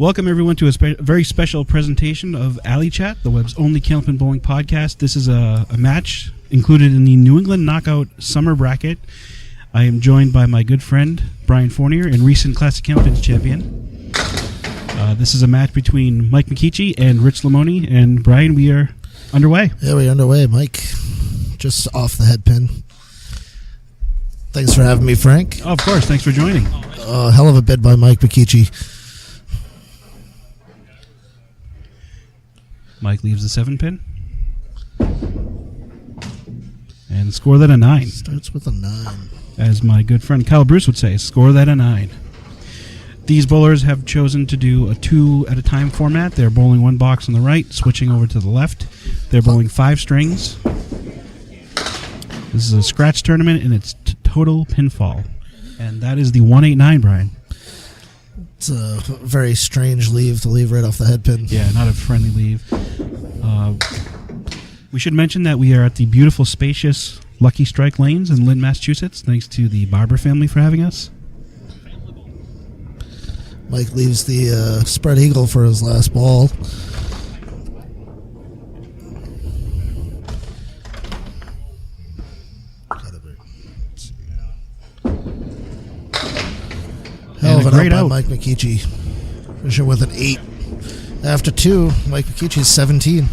Welcome, everyone, to a very special presentation of Alley Chat, the web's only Candlepin Bowling podcast. This is a match included in the New England Knockout Summer Bracket. I am joined by my good friend, Brian Fournier, and recent Classic Candlepins champion. This is a match between Mike Micchichi and Rich Limone. And, Brian, we are underway. Yeah, we're underway, Mike. Just off the head pin. Thanks for having me, Frank. Oh, of course. Thanks for joining. Hell of a bid by Mike Micchichi. Mike leaves the 7-pin. And score that a 9. Starts with a 9. As my good friend Kyle Bruce would say, score that a 9. These bowlers have chosen to do a 2-at-a-time format. They're bowling one box on the right, switching over to the left. They're bowling 5 strings. This is a scratch tournament, and it's total pinfall. And that is the 189, Brian. It's a very strange leave to leave right off the head pin. Yeah, not a friendly leave. We should mention that we are at the beautiful, spacious Lucky Strike Lanes in Lynn, Massachusetts, thanks to the Barber family for having us. Mike leaves the spread eagle for his last ball. Hell of an out by Mike Micchichi. Finishing with an 8. After 2, Mike Micchichi is 17.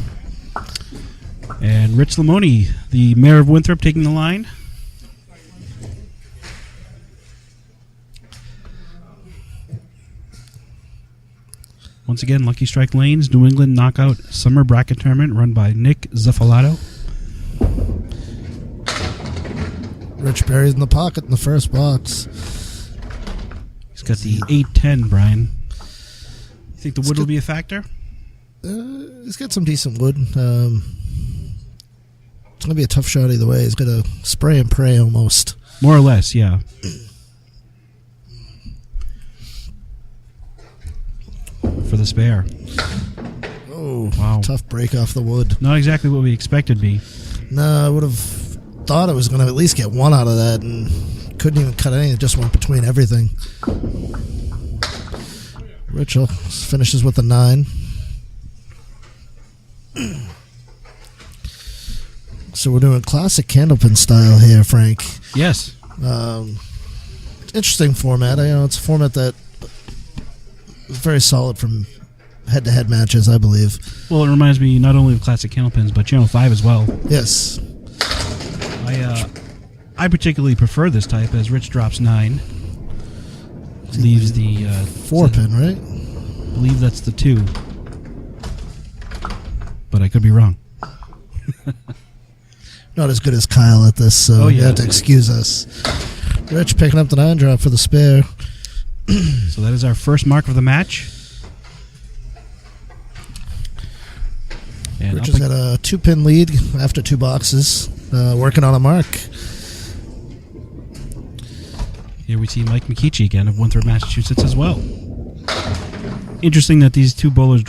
And Rich Limone, the mayor of Winthrop, taking the line. Once again, Lucky Strike Lanes, New England Knockout Summer Bracket Tournament run by Nick Zaffalato. Rich buried in the pocket in the first box. He's got the 8-10, Brian. You think the wood will be a factor? He's got some decent wood. It's going to be a tough shot either way. He's got to spray and pray almost. More or less, yeah. For the spare. Oh, wow. Tough break off the wood. Not exactly what we expected to be. No, I would have thought it was going to at least get one out of that, and couldn't even cut anything. It just went between everything. Richel finishes with a 9. So we're doing classic Candlepin style here, Frank. Yes. Interesting format. It's a format that is very solid from head-to-head matches, I believe. Well, it reminds me not only of classic Candlepins, but Channel 5 as well. Yes. I particularly prefer this type as Rich drops 9. Leaves the 4-pin, right? I believe that's the 2. But I could be wrong. Not as good as Kyle at this, so you have to excuse us. Rich picking up the 9 drop for the spare. So that is our first mark of the match. And Rich has got a 2-pin lead after 2 boxes, working on a mark. Here we see Mike Micchichi again of Winthrop, Massachusetts as well. Interesting that these two bowlers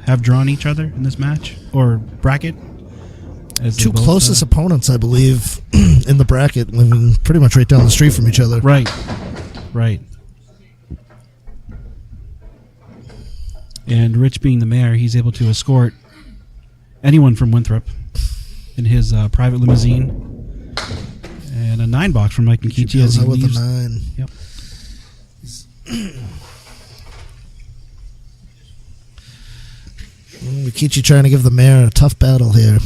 have drawn each other in this match, or bracket. As 2 closest opponents, I believe, in the bracket, living pretty much right down the street from each other. Right. And Rich being the mayor, he's able to escort anyone from Winthrop in his private limousine. And a 9 box from Mike Micchichi as he leaves. With a 9. Yep. Micchichi trying to give the mayor a tough battle here.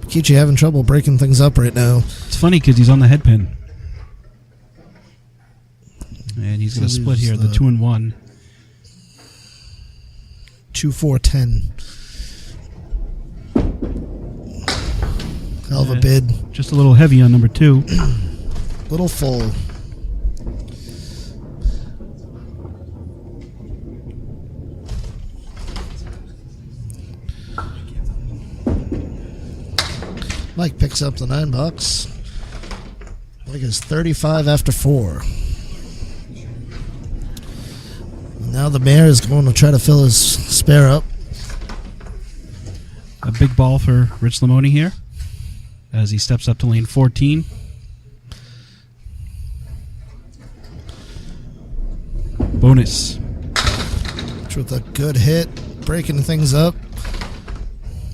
Micchichi having trouble breaking things up right now. It's funny because he's on the head pin. And he's going to split here, the 2 and 1. 2-4-10. Hell of a bid. Just a little heavy on number 2. Little full. Mike picks up the 9 box. Mike is 35 after 4. Now the mayor is going to try to fill his spare up. A big ball for Rich Limone here. as he steps up to lane 14. Bonus. With a good hit, breaking things up.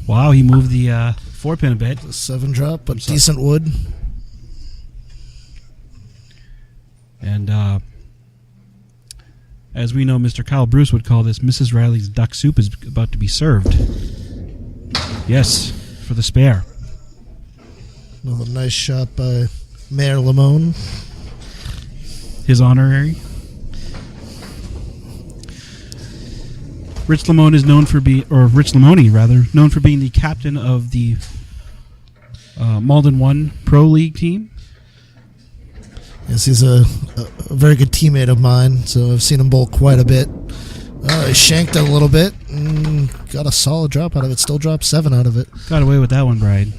Wow, he moved the 4-pin a bit. The 7 drop, but decent wood. And as we know, Mr. Kyle Bruce would call this, Mrs. Riley's duck soup is about to be served. Yes, for the spare. Another nice shot by Mayor Limone. His honorary. Rich Limone is known for Rich Limone rather, known for being the captain of the Malden 1 Pro League team. Yes, he's a very good teammate of mine, so I've seen him bowl quite a bit. He shanked it a little bit, and got a solid drop out of it. Still dropped 7 out of it. Got away with that one, Brian.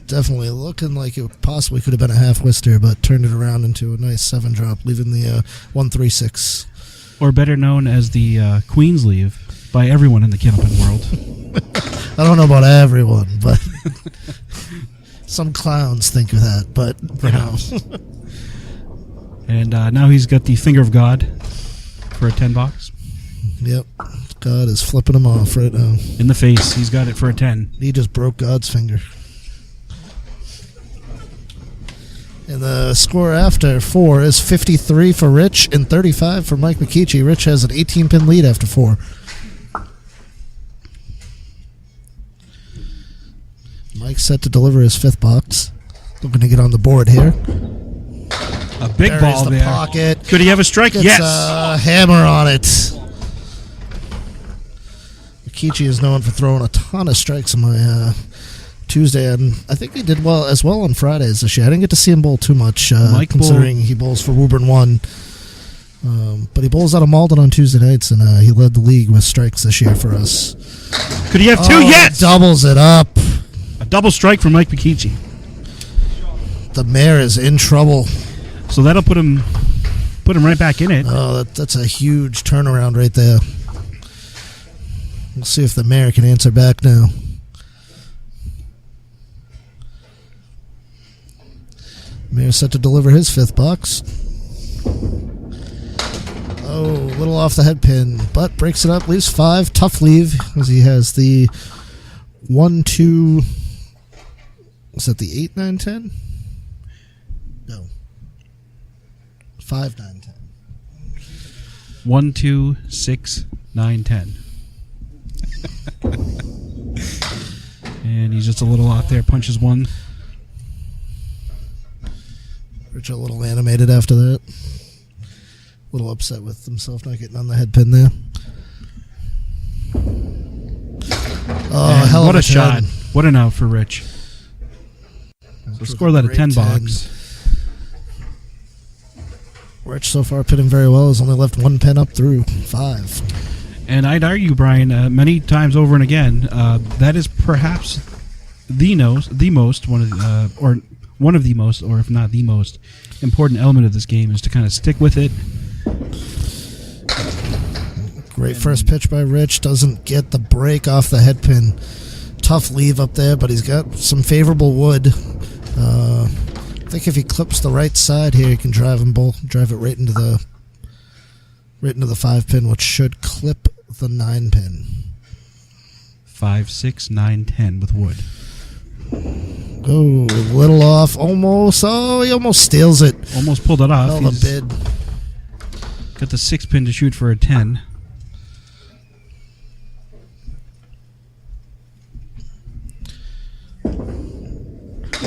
Definitely looking like it possibly could have been a half wister, but turned it around into a nice 7 drop, leaving the 136. Or better known as the Queen's Leave by everyone in the Candlepin world. I don't know about everyone, but some clowns think of that, but perhaps. And now he's got the Finger of God for a 10 box. Yep. God is flipping him off right now. In the face. He's got it for a 10. He just broke God's finger. And the score after 4 is 53 for Rich and 35 for Mike Micchichi. Rich has an 18-pin lead after 4. Mike's set to deliver his 5th box. Looking to get on the board here. A big Buries ball the there. Pocket. Could he have a strike? Gets yes. A hammer on it. Micchichi is known for throwing a ton of strikes on my Tuesday, and I think he did well as well on Fridays this year. I didn't get to see him bowl too much, considering he bowls for Woburn 1. But he bowls out of Malden on Tuesday nights, and he led the league with strikes this year for us. Could he have 2? Yes! Doubles it up. A double strike for Mike Micchichi. The mayor is in trouble. So that'll put him right back in it. Oh, that's a huge turnaround right there. We'll see if the mayor can answer back now. Mayor set to deliver his 5th box. Oh, a little off the head pin, but breaks it up, leaves 5. Tough leave, as he has the 1, 2... Was that the 8, 9, 10? No. 5, 9, 10. 1, 2, 6, 9, 10. And he's just a little off there, punches 1. Rich a little animated after that. A little upset with himself not getting on the head pin there. Oh, and hell what of a shot. What an out for Rich. So score that a 10 box. Rich so far pitting very well. Has only left 1 pin up through 5. And I'd argue, Brian, many times over and again, that is perhaps one of the most, or if not the most, important element of this game is to kind of stick with it. Great first pitch by Rich. Doesn't get the break off the head pin. Tough leave up there, but he's got some favorable wood. I think if he clips the right side here, he can drive it right into the 5 pin, which should clip the 9 pin. 5, 6, 9, 10 with wood. Oh, a little off. Almost. Oh, he almost steals it. Almost pulled it off. Held a bid. Got the 6 pin to shoot for a 10.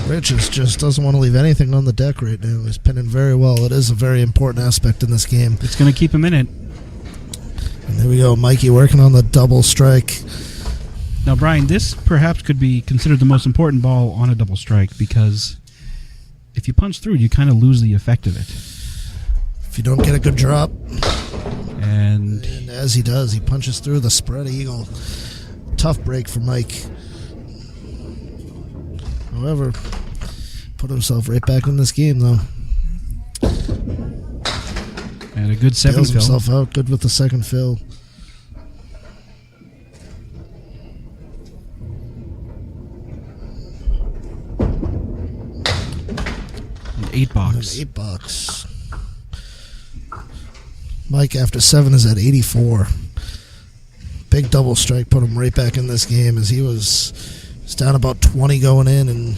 Richards just doesn't want to leave anything on the deck right now. He's pinning very well. It is a very important aspect in this game. It's going to keep him in it. And there we go. Mikey working on the double strike. Now, Brian, this perhaps could be considered the most important ball on a double strike because if you punch through, you kind of lose the effect of it. If you don't get a good drop. And as he does, he punches through the spread eagle. Tough break for Mike. However, put himself right back in this game, though. And a good 7 fill. Himself out. Good with the second fill. $8. Mike, after 7, is at 84. Big double strike put him right back in this game as he was down about 20 going in and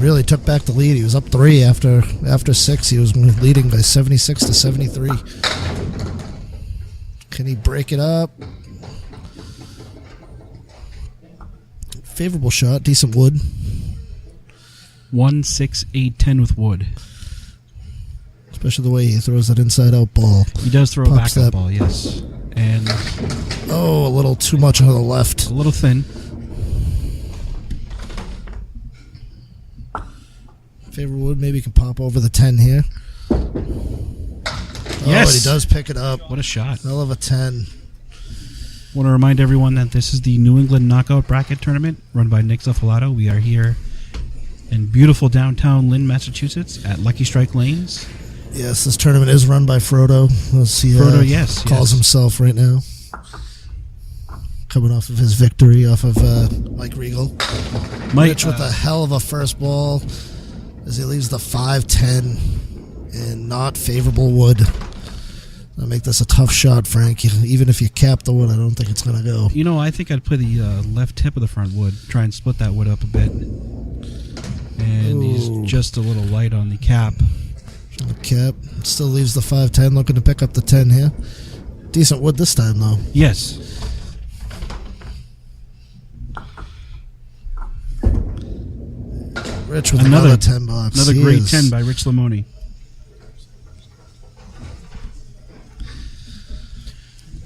really took back the lead. He was up 3 after 6. He was leading by 76 to 73. Can he break it up? Favorable shot, decent wood. 1, 6, 8, 10 with wood. Especially the way he throws that inside-out ball. He does throw a Pops backup that. ball, yes. And Oh, a little too much on the left. a little thin. Favorite wood, maybe can pop over the 10 here. Yes. Oh, and he does pick it up. What a shot. Hell of a 10. Want to remind everyone that this is the New England Knockout Bracket Tournament run by Nick Zuffalato. We are here in beautiful downtown Lynn, Massachusetts at Lucky Strike Lanes. Yes, this tournament is run by Frodo. Let's see. Frodo, yes. Calls himself right now. Coming off of his victory off of Mike Regal. Rich with a hell of a first ball as he leaves the 5-10 and not favorable wood. That'll make this a tough shot, Frank. Even if you cap the wood, I don't think it's going to go. You know, I think I'd play the left tip of the front wood, try and split that wood up a bit. And he's just a little light on the cap. The cap still leaves the 5-10, looking to pick up the 10 here. Decent wood this time, though. Yes. Rich with another $10. Another great 10 by Rich Limone.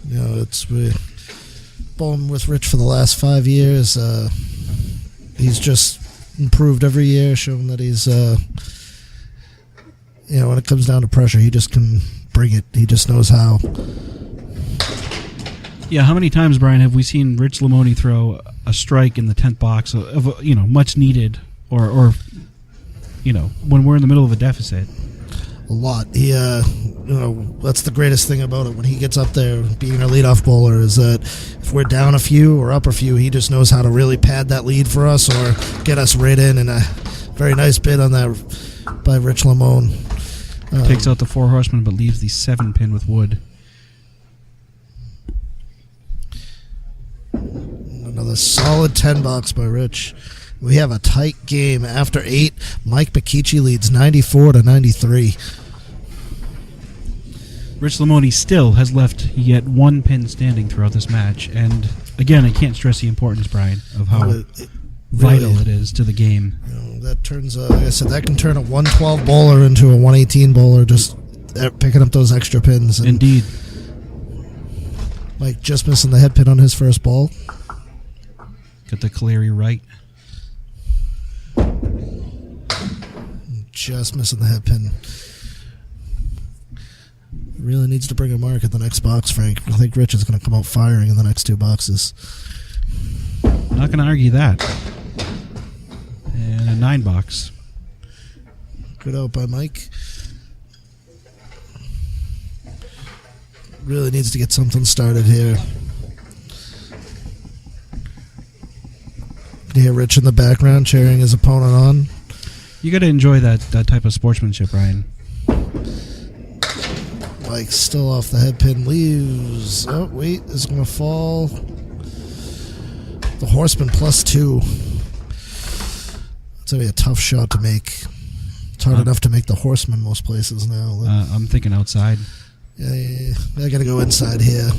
You know, we're bowling with Rich for the last 5 years. He's just improved every year, showing that he's, when it comes down to pressure, he just can bring it. He just knows how. Yeah, how many times, Brian, have we seen Rich Limone throw a strike in the 10th box of much needed, or when we're in the middle of a deficit? A lot. He, that's the greatest thing about it. When he gets up there, being a leadoff bowler, is that if we're down a few or up a few, he just knows how to really pad that lead for us or get us right in. And a very nice bid on that by Rich Limone. Takes out the 4 horsemen, but leaves the 7-pin with wood. Another solid 10 box by Rich. We have a tight game. After 8, Mike Micchichi leads 94 to 93. Rich Limone still has left yet 1 pin standing throughout this match. And again, I can't stress the importance, Brian, of how vital it is to the game. That turns, like I said, that can turn a 112 bowler into a 118 bowler, just picking up those extra pins. And Indeed. Mike just missing the head pin on his first ball. Got the Caleri right. Just missing the head pin. Really needs to bring a mark at the next box, Frank. I think Rich is going to come out firing in the next 2 boxes. I'm not going to argue that. And a 9 box. Good out by Mike. Really needs to get something started here. You can hear Rich in the background cheering his opponent on. You got to enjoy that type of sportsmanship, Ryan. Mike still off the head pin, leaves. Oh, wait, is going to fall. The horseman +2. It's going to be a tough shot to make. It's hard enough to make the horseman most places now. I'm thinking outside. Yeah. I got to go inside here.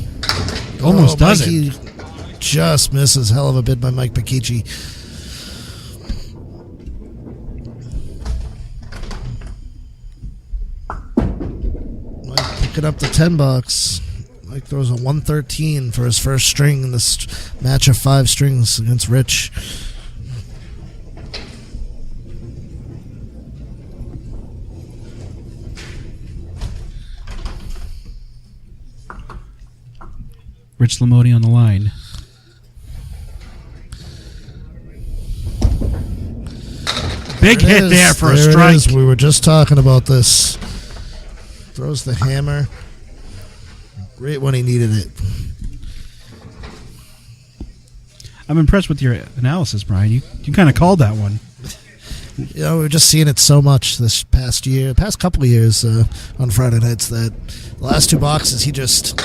Almost does Mikey it. Just misses. Hell of a bid by Mike Micchichi. Picking up the 10 box. Mike throws a 113 for his first string in this match of 5 strings against Rich. Rich Limone on the line. Big hit there for a strike. We were just talking about this. Throws the hammer. Great when he needed it. I'm impressed with your analysis, Brian. You kind of called that one. You know, we're just seeing it so much this past couple of years on Friday nights that the last two boxes he just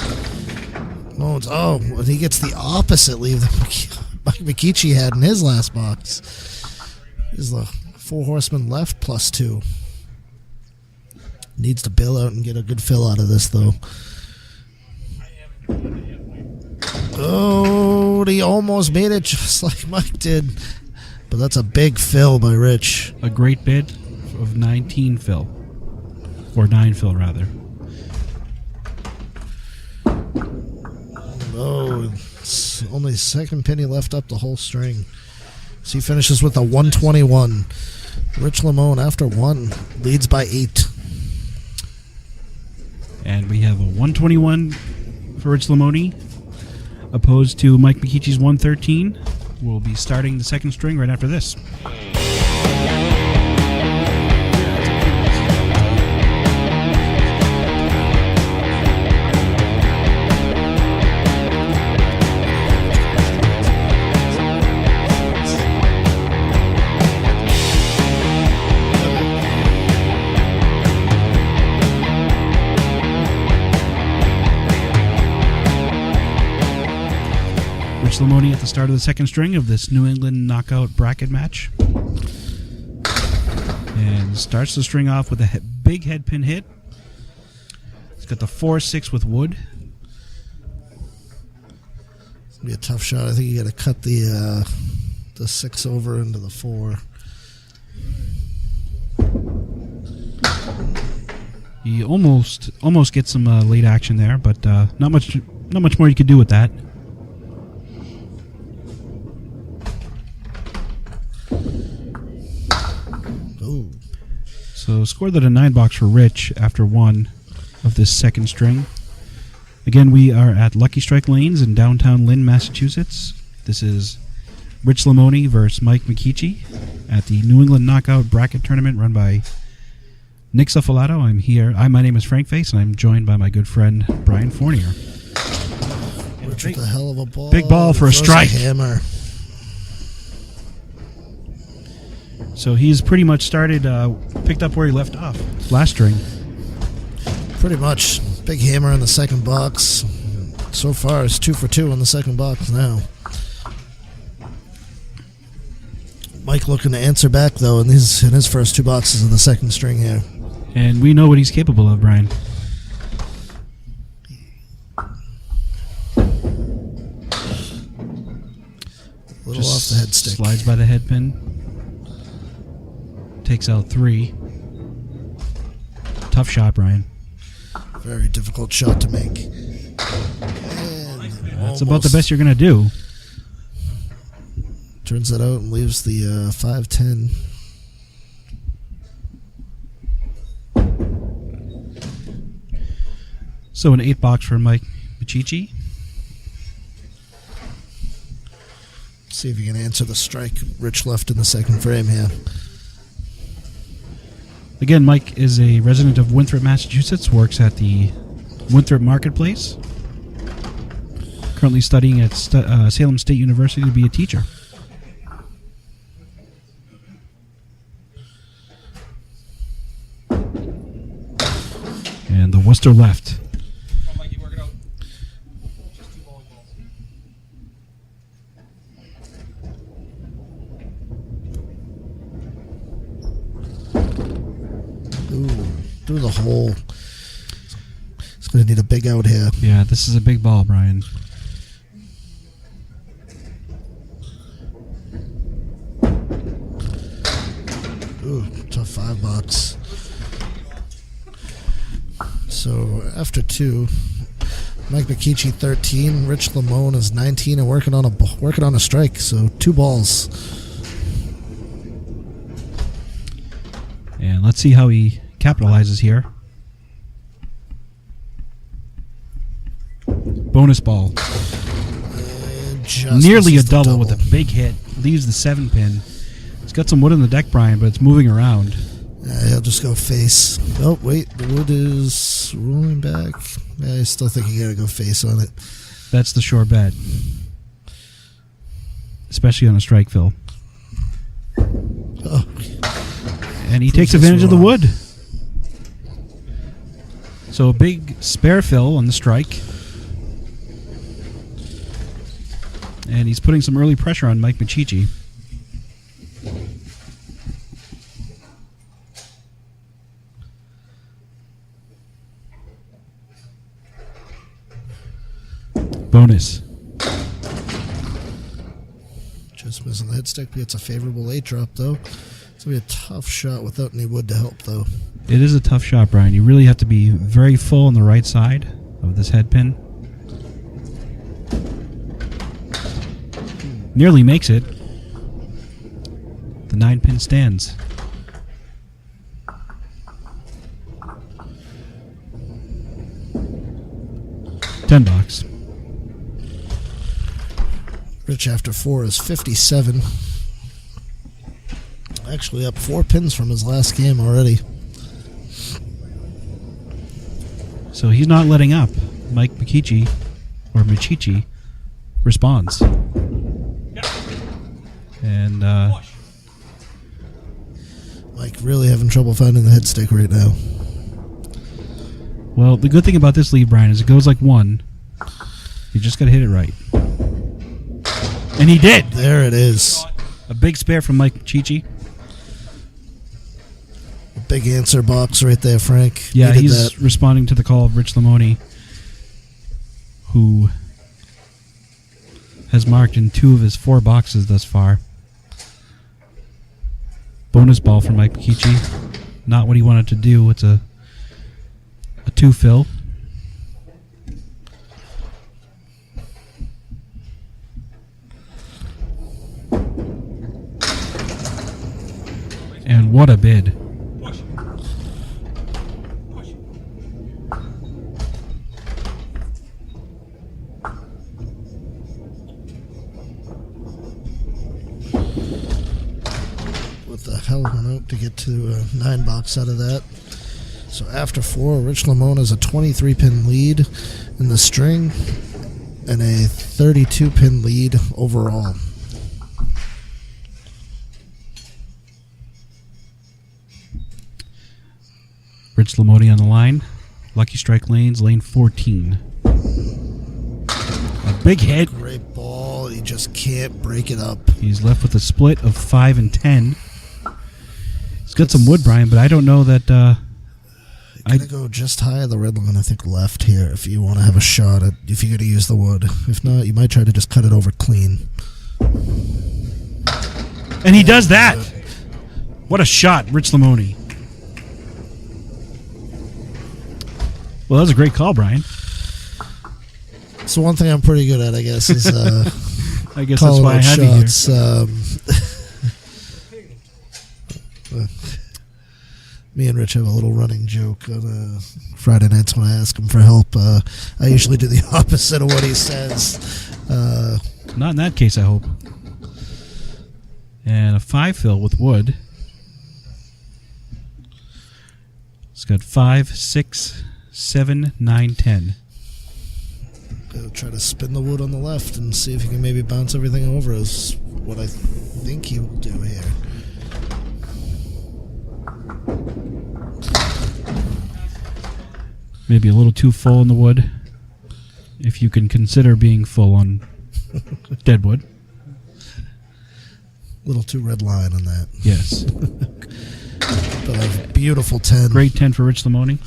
loads. Oh, when he gets the opposite leave that Mike Micchichi had in his last box. He's the 4 horsemen left +2. Needs to bail out and get a good fill out of this, though. Oh, he almost made it just like Mike did. But that's a big fill by Rich. A great bid of 19 fill. Or 9 fill, rather. Oh, it's only second penny left up the whole string. So he finishes with a 121. Rich Limone, after 1, leads by 8. And we have a 121 for Rich Limone, opposed to Mike Micchichi's 113. We'll be starting the second string right after this. Rich Limone at the start of the second string of this New England knockout bracket match. And starts the string off with a big head pin hit. He's got the 4-6 with wood. It's going to be a tough shot. I think you got to cut the 6 over into the 4. He almost gets some late action there, but not much more you could do with that. Ooh. So scored that a 9 box for Rich after 1 of this second string. Again, we are at Lucky Strike Lanes in downtown Lynn, Massachusetts. This is Rich Limone versus Mike Micchichi at the New England Knockout Bracket Tournament run by Nick Suffalato. I'm here. My name is FrankFace, and I'm joined by my good friend Brian Fournier. Rich with a hell of a ball. Big ball for a strike. A hammer. So he's pretty much picked up where he left off last string. Pretty much. Big hammer in the second box. So far, it's 2 for 2 in the second box now. Mike looking to answer back, though, in his first 2 boxes of the second string here. And we know what he's capable of, Brian. A little off the head stick. Slides by the head pin. Takes out 3. Tough shot, Brian. Very difficult shot to make. That's about the best you're going to do. Turns that out and leaves the 5-10. So an 8 box for Mike Micchichi. See if you can answer the strike Rich left in the second frame here. Again, Mike is a resident of Winthrop, Massachusetts, works at the Winthrop Marketplace. Currently studying at Salem State University to be a teacher. And the Worcester left. Ooh, through the hole. It's going to need a big out here. Yeah, this is a big ball, Brian. Ooh, tough 5 box. So after 2, Mike Micchichi 13, Rich Limone is 19 and working on a strike. So 2 balls. And let's see how he capitalizes here. Bonus ball. Nearly a double with a big hit. Leaves the 7 pin. It's got some wood in the deck, Brian, but it's moving around. He'll just go face. Oh, wait. The wood is rolling back. I still think you got to go face on it. That's the sure bet. Especially on a strike fill. Oh, And he takes advantage of the wood. So a big spare fill on the strike. And he's putting some early pressure on Mike Miccichi. Bonus. Just missing the head stick. It's a favorable 8-drop, though. It's going to be a tough shot without any wood to help, though. It is a tough shot, Brian. You really have to be very full on the right side of this head pin. Nearly makes it. The 9-pin stands. $10. Rich after 4 is 57. Actually up 4 pins from his last game already. So he's not letting up. Mike Micchichi, or Micchichi, responds. And Mike really having trouble finding the head stick right now. Well, the good thing about this lead, Brian, is it goes like 1. You just got to hit it right. And he did. There it is. A big spare from Mike Micchichi. A big answer box right there, Frank. Yeah, Needed he's that. responding to the call of Rich Limone, who has marked in 2 of his 4 boxes thus far. Bonus ball for Mike Micchichi. Not what he wanted to do. It's a 2 fill. And what a bid. What the hell went out to get to a 9-box out of that? So after 4, Rich Limone has a 23-pin lead in the string and a 32-pin lead overall. Rich Limone on the line. Lucky strike lanes, lane 14. A big hit. Great ball. He just can't break it up. He's left with a split of 5 and 10. He's got some wood, Brian, but I don't know that... Gotta go just high of the red line, I think left here, if you want to have a shot at, if you're going to use the wood. If not, you might try to just cut it over clean. And he does that! What a shot, Rich Limone. Well, that was a great call, Brian. So one thing I'm pretty good at, I guess, is I guess that's why I have shots. you here. Me and Rich have a little running joke on Friday nights when I ask him for help. I usually do the opposite of what he says. Not in that case, I hope. And a 5 fill with wood. It's got 5, 6, 7, 9, 10. Gotta try to spin the wood on the left and see if he can maybe bounce everything over is what I think he will do here. Maybe a little too full in the wood, if you can consider being full on deadwood. A little too red line on that. Yes. But a beautiful 10. Great 10 for Rich Limone.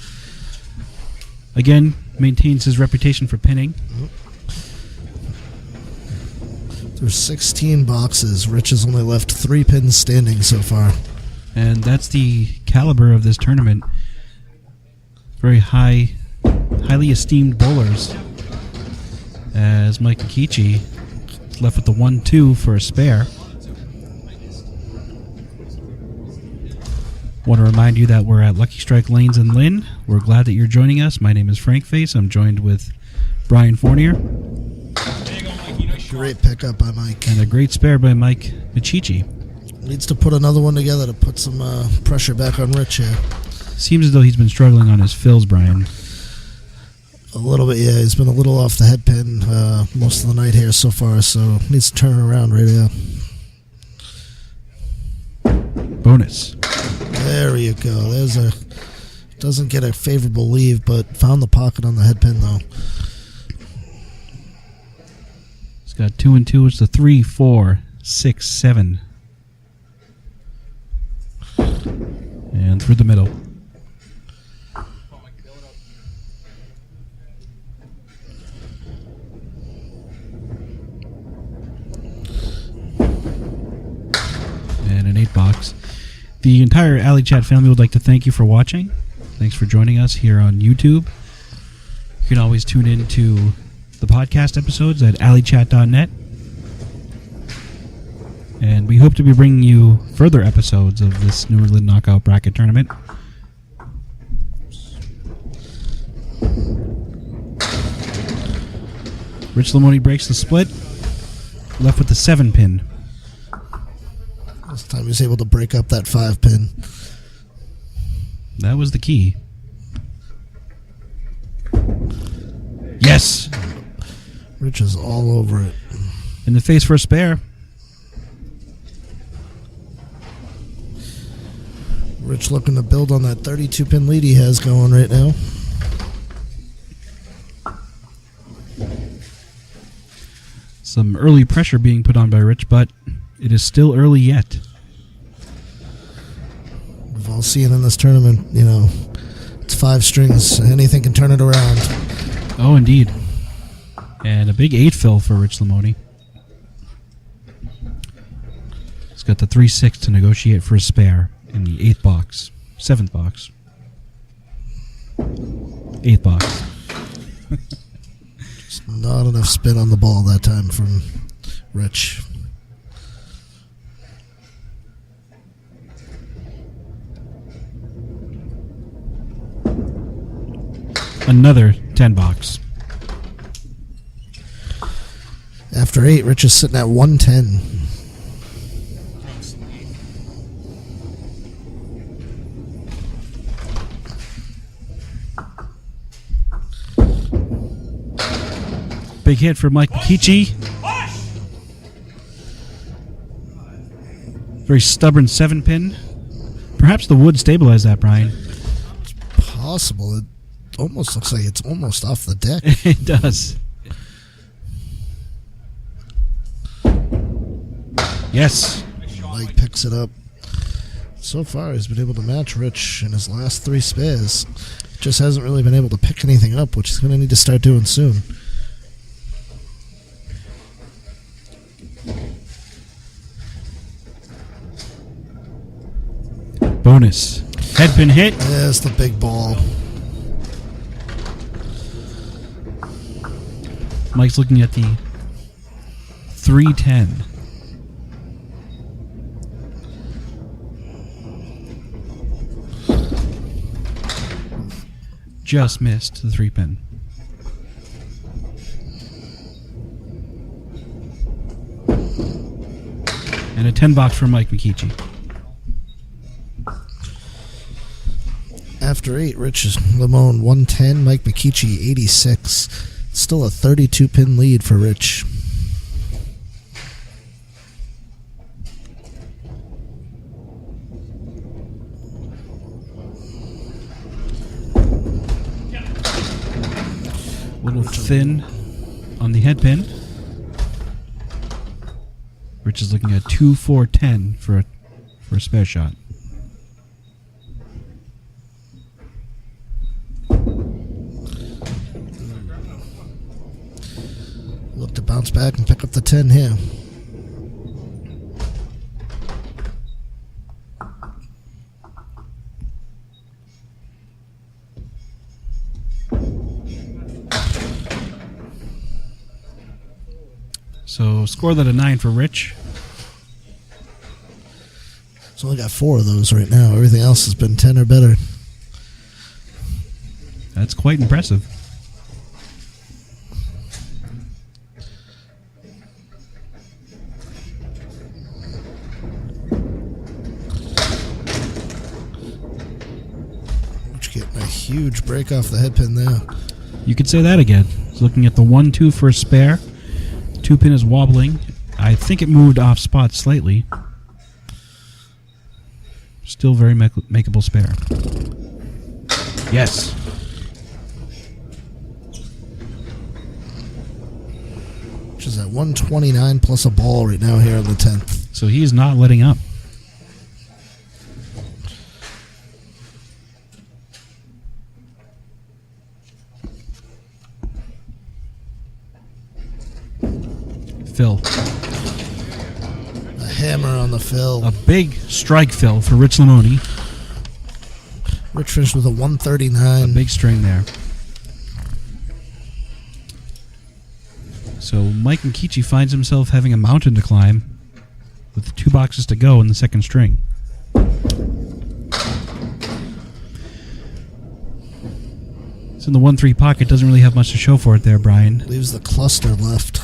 Again, maintains his reputation for pinning. There's 16 boxes. Rich has only left 3 pins standing so far. And that's the caliber of this tournament. Very highly esteemed bowlers. As Mike Micchichi is left with the 1-2 for a spare. Want to remind you that we're at Lucky Strike Lanes in Lynn. We're glad that you're joining us. My name is FrankFace. I'm joined with Brian Fournier. Great pickup by Mike. And a great spare by Mike Micchichi. Needs to put another one together to put some pressure back on Rich here. Seems as though he's been struggling on his fills, Brian. A little bit, yeah. He's been a little off the head pin most of the night here so far, so needs to turn it around right now. Bonus. There you go. Doesn't get a favorable leave, but found the pocket on the head pin, though. He's got 2 and 2. It's the 3, 4, 6, 7. And through the middle. And an 8 box. The entire Alley Chat family would like to thank you for watching. Thanks for joining us here on YouTube. You can always tune in to the podcast episodes at alleychat.net. And we hope to be bringing you further episodes of this New England Knockout Bracket Tournament. Rich Limone breaks the split. Left with the 7 pin. This time he was able to break up that 5 pin. That was the key. Yes! Rich is all over it. In the face for a spare. Rich looking to build on that 32-pin lead he has going right now. Some early pressure being put on by Rich, but it is still early yet. We've all seen in this tournament, it's 5 strings. Anything can turn it around. Oh, indeed. And a big 8 fill for Rich Limone. He's got the 3-6 to negotiate for a spare in the 8th box. 7th box. 8th box. Just not enough spin on the ball that time from Rich. Another 10 box. After 8, Rich is sitting at 110. Big hit for Micchichi. Very stubborn 7 pin. Perhaps the wood stabilized that, Brian. It's possible. It almost looks like it's almost off the deck. It does. Yes. Mike picks it up. So far, he's been able to match Rich in his last 3 spares. Just hasn't really been able to pick anything up, which he's going to need to start doing soon. Bonus. Head pin hit. There's the big ball. Mike's looking at the 310. Just missed the 3 pin. And a 10 box for Mike Micchichi. After 8, Rich is Limone 110, Mike Micchichi 86. Still a 32-pin lead for Rich. A little thin on the head pin. Rich is looking at 2, 4, 10 for a spare shot. Look to bounce back and pick up the 10 here. So score that a 9 for Rich. He's only got 4 of those right now. Everything else has been 10 or better. That's quite impressive. Getting a huge break off the head pin there. You could say that again. He's looking at the 1-2 for a spare. 2 pin is wobbling. I think it moved off spot slightly. Still very makeable spare. Yes. Which is at 129 plus a ball right now here on the 10th. So he's not letting up. Fill. A hammer on the fill. A big strike fill for Rich Limone. Rich finished with a 139. A big string there. So Mike Micchichi finds himself having a mountain to climb with 2 boxes to go in the second string. It's in the 1-3 pocket. Doesn't really have much to show for it there, Brian. Leaves the cluster left.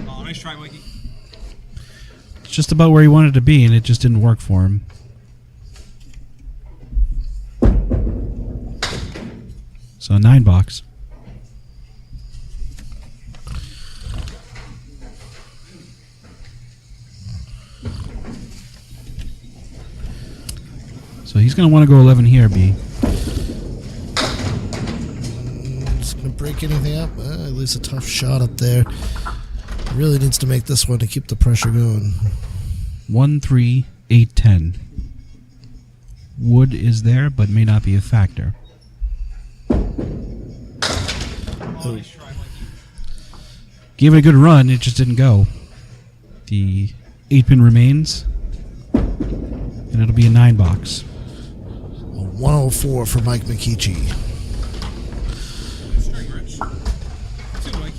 Oh, nice try, Mikey. It's just about where he wanted to be, and it just didn't work for him. So 9 box. So he's going to want to go 11 here, B. Just going to break anything up. At least a tough shot up there. Really needs to make this one to keep the pressure going. 1, 3, 8, 10. Wood is there, but may not be a factor. Oh, nice try, Mikey. Gave it a good run, it just didn't go. The 8-pin remains, and it'll be a 9 box. A 104 for Mike Micchichi. Nice string, Rich. 2, Mike.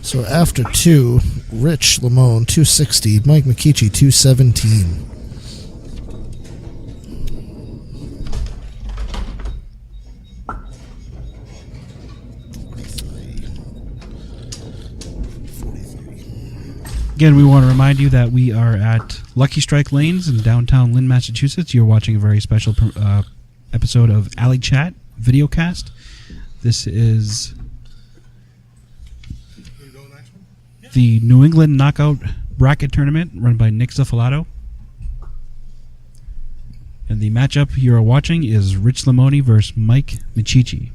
So after 2, Rich Limone 260, Mike Micchichi 217. Again, we want to remind you that we are at Lucky Strike Lanes in downtown Lynn, Massachusetts. You're watching a very special episode of Alley Chat videocast. This is the New England Knockout Bracket Tournament run by Nick Zuffalato. And the matchup you are watching is Rich Limone versus Mike Micchichi.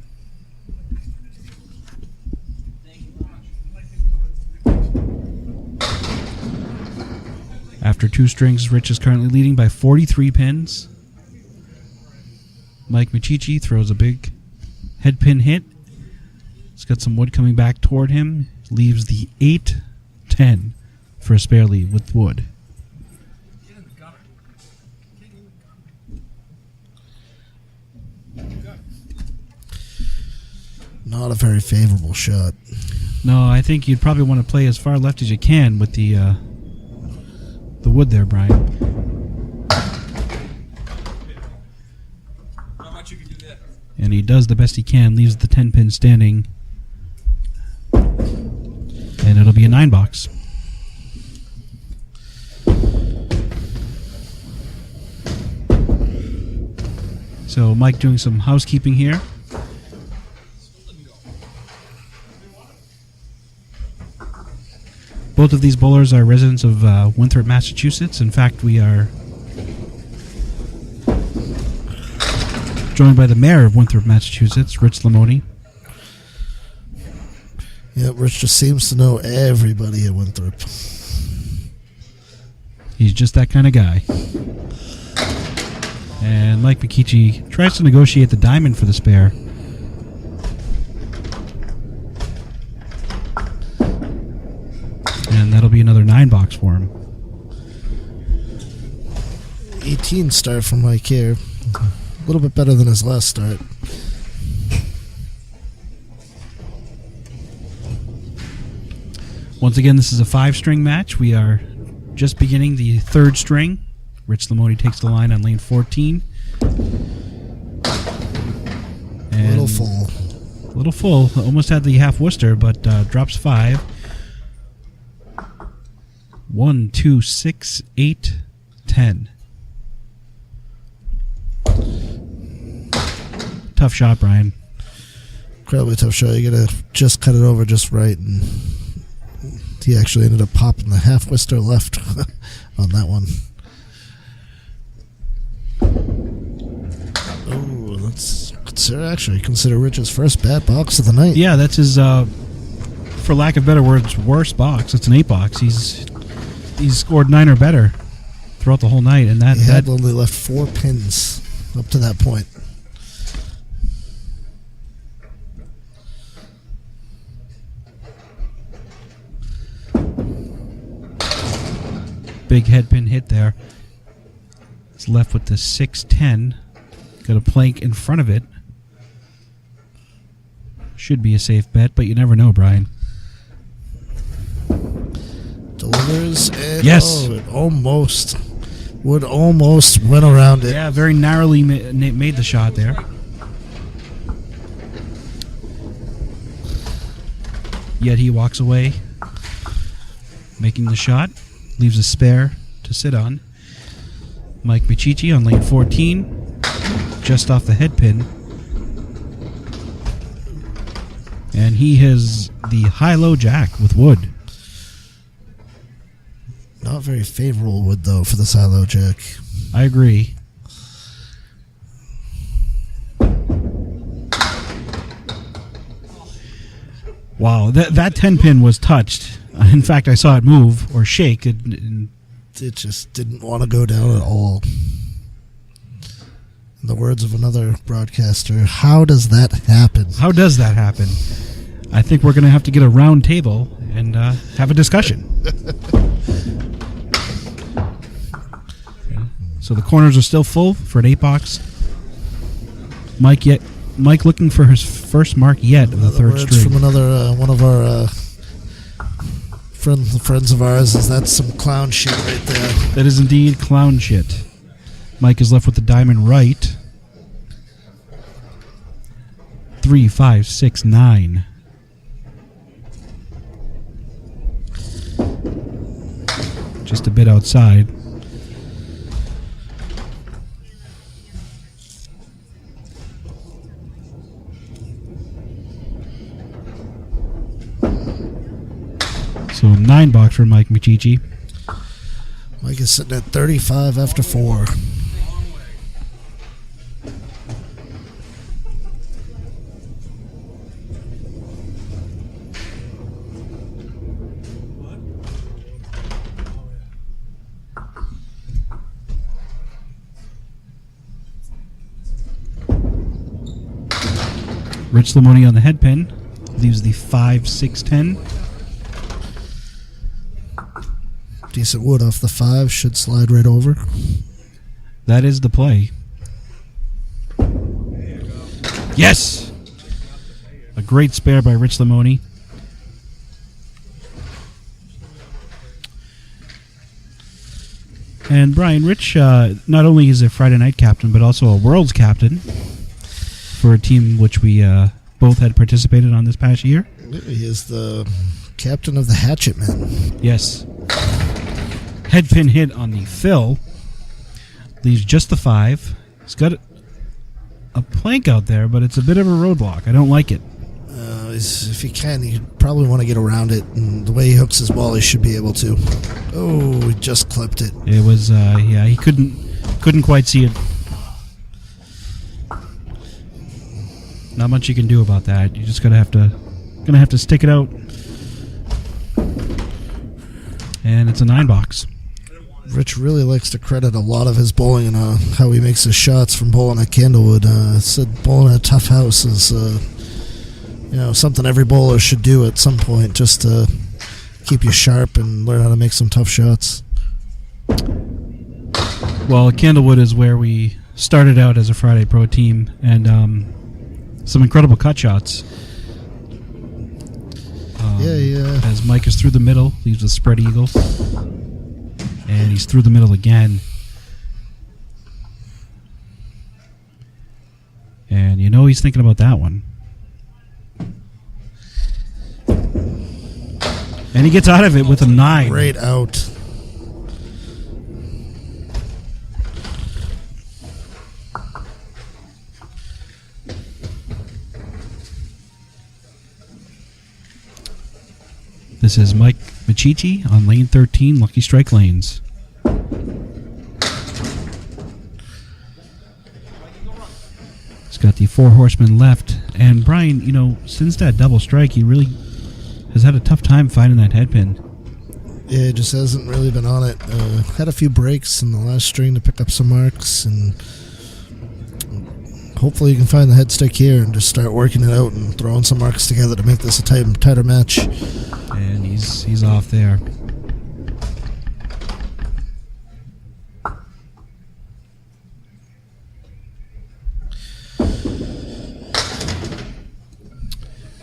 After 2 strings, Rich is currently leading by 43 pins. Mike Micchichi throws a big head pin hit. He's got some wood coming back toward him. Leaves the 8-10 for a spare lead with wood. Get in the gutter. Get in the gutter. Not a very favorable shot. No, I think you'd probably want to play as far left as you can with the wood there, Brian. Not much you can do that. And he does the best he can, leaves the 10 pin standing. And it'll be a 9 box. So Mike doing some housekeeping here. Both of these bowlers are residents of Winthrop, Massachusetts. In fact, we are joined by the mayor of Winthrop, Massachusetts, Rich Limone. Yeah, Rich just seems to know everybody at Winthrop. He's just that kind of guy. And Mike Micchichi tries to negotiate the diamond for the spare. And that'll be another 9 box for him. 18 start from Mike here. A little bit better than his last start. Once again, this is a 5-string match. We are just beginning the 3rd string. Rich Limone takes the line on lane 14. And A little full. A little full. Almost had the half Worcester, but drops 5. 1, 2, 6, 8, 10. Tough shot, Brian. Incredibly tough shot. You gotta just cut it over just right and He actually ended up popping the half Worcester left on that one. Oh, let's consider Rich's first bad box of the night. Yeah, that's his, for lack of better words, worst box. It's an 8 box. He's scored 9 or better throughout the whole night, and he had only left 4 pins up to that point. Big head pin hit there. It's left with the 6-10. Got a plank in front of it. Should be a safe bet, but you never know, Brian. Delivers, and yes, it almost went around it. Yeah, very narrowly made the shot there. Yet he walks away, making the shot. Leaves a spare to sit on. Mike Micchichi on lane 14, just off the head pin. And he has the high-low jack with wood. Not very favorable wood, though, for the high-low jack. I agree. Wow, that 10 pin was touched. In fact, I saw it move or shake. It just didn't want to go down at all. In the words of another broadcaster, how does that happen? How does that happen? I think we're going to have to get a round table and have a discussion. So the corners are still full for an 8 box. Mike looking for his first mark yet of the third string. From another one of our friends of ours is that's some clown shit right there. That is indeed clown shit. Mike is left with the diamond right. 3, 5, 6, 9. Just a bit outside. So 9 box for Mike Micchichi. Mike is sitting at 35 after 4. Rich Limone on the head pin. Leaves the 5, 6, 10. Decent wood off the 5. Should slide right over. That is the play. Yes! A great spare by Rich Limone. And Brian, Rich not only is a Friday night captain, but also a World's captain for a team which we both had participated on this past year. He is the captain of the Hatchet Men. Yes. Head pin hit on the fill. Leaves just the 5. He's got a plank out there, but it's a bit of a roadblock. I don't like it. If he can, he probably want to get around it. And the way he hooks his ball, he should be able to. Oh, he just clipped it. It was, yeah, he couldn't quite see it. Not much you can do about that. You just gonna have to stick it out. And it's a 9 box. Rich really likes to credit a lot of his bowling and how he makes his shots from bowling at Candlewood. Said bowling at a tough house is something every bowler should do at some point, just to keep you sharp and learn how to make some tough shots. Well, Candlewood is where we started out as a Friday Pro team, and some incredible cut shots. Yeah. As Mike is through the middle, leaves a spread eagle. And he's through the middle again. And you know he's thinking about that one. And he gets out of it with a 9. Great out. This is Mike Miccichi on lane 13, Lucky Strike lanes. He's got the 4 horsemen left. And Brian, since that double strike, he really has had a tough time finding that headpin. Yeah, just hasn't really been on it. Had a few breaks in the last string to pick up some marks, and hopefully you can find the head stick here and just start working it out and throwing some marks together to make this a tighter match. And he's off there.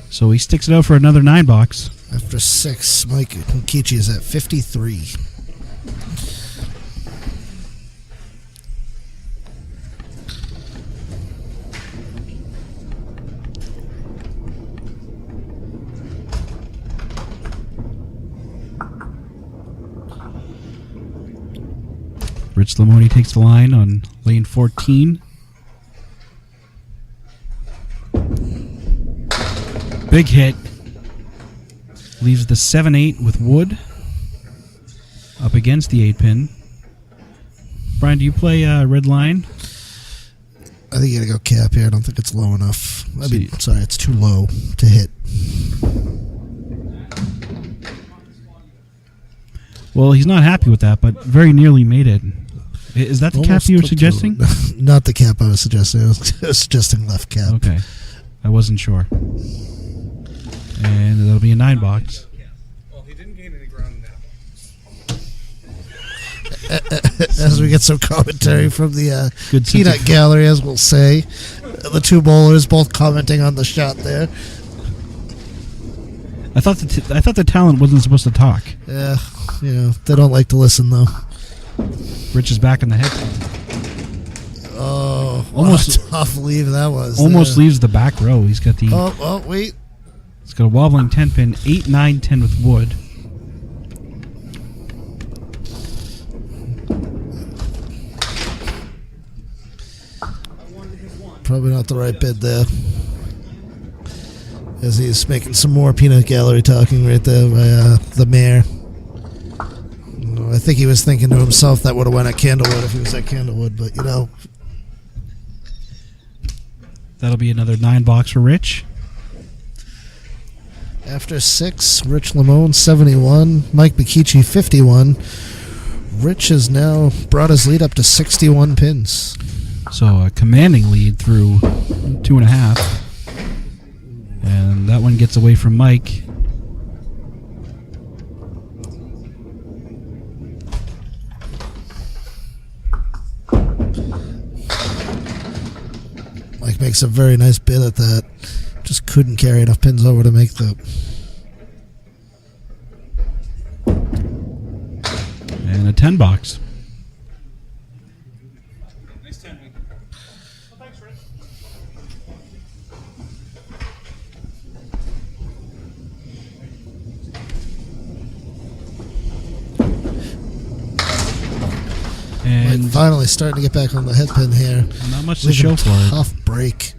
So he sticks it out for another 9 box. After 6, Micchichi is at 53. Rich Limone takes the line on lane 14. Big hit. Leaves the 7-8 with wood up against the 8-pin. Brian, do you play red line? I think you gotta go cap here. I don't think it's low enough. Sorry, it's too low to hit. Well, he's not happy with that, but very nearly made it. Is that the Almost cap you were clipped suggesting? Not the cap I was suggesting. I was suggesting left cap. Okay. I wasn't sure. And that'll be a 9 box. Well, he didn't gain any ground in that. As we get some commentary from the Good sense peanut of- gallery, as we'll say. The two bowlers both commenting on the shot there. I thought the talent wasn't supposed to talk. Yeah, they don't like to listen, though. Rich is back in the head. Oh, Almost- what a tough leave that was. Almost there. leaves the back row. He's got the. Oh, wait. It's got a wobbling 10-pin, 8, 9, 10 with wood. Probably not the right bid there. As he's making some more peanut gallery talking right there by the mayor. I think he was thinking to himself that would have went at Candlewood if he was at Candlewood, but That'll be another 9 box for Rich. After 6, Rich Limone 71, Mike Micchichi 51. Rich has now brought his lead up to 61 pins. So a commanding lead through 2.5. And that one gets away from Mike. Mike makes a very nice bid at that. Just couldn't carry enough pins over to make the... And a 10 box. Nice 10, Mike. Well, thanks, Rick. And Mike finally starting to get back on the head pin here. not much to Leaving show for it. tough break.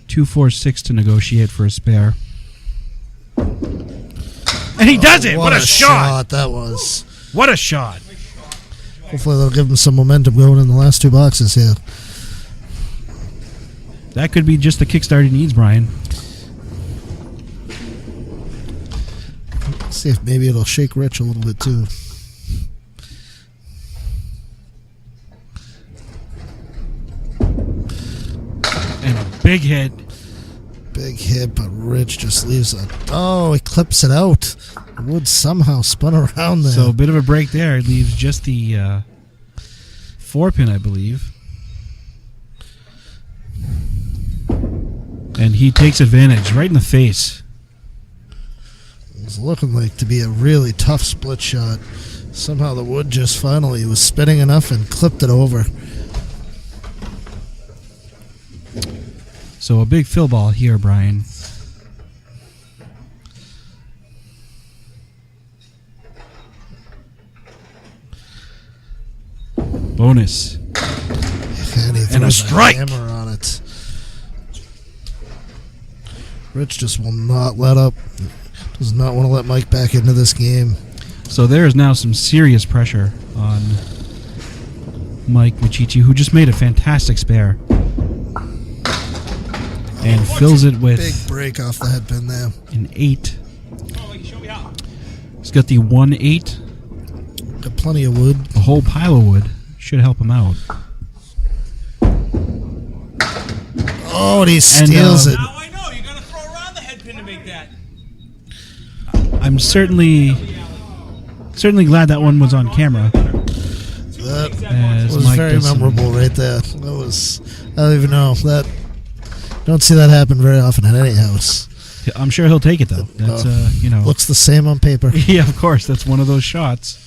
2-4-6 to negotiate for a spare. And he does it! What a shot! that was. What a shot! Hopefully they'll give him some momentum going in the last 2 boxes here. That could be just the kickstart he needs, Brian. See if maybe it'll shake Rich a little bit too. And a big hit. Big hit, but Rich just leaves it. Oh, he clips it out. The wood somehow spun around there. So a bit of a break there. It leaves just the 4-pin, I believe. And he takes advantage right in the face. It's looking like to be a really tough split shot. Somehow the wood just finally was spinning enough and clipped it over. So a big fill ball here, Brian. Bonus. And he And a throws strike. hammer on it. Rich just will not let up. Does not want to let Mike back into this game. So there is now some serious pressure on Mike Micchichi, who just made a fantastic spare. And fills it with Big break off the headpin there. an 8. Oh, show me how. He's got the 1-8. Got plenty of wood. A whole pile of wood. Should help him out. Oh, and he steals it. Now I know. You got to throw around the head pin to make that. I'm certainly glad that one was on camera. That As was Mike very does some- memorable right there. That was, I don't even know. Don't see that happen very often at any house. I'm sure he'll take it though. That's Looks the same on paper. Yeah, of course. That's one of those shots,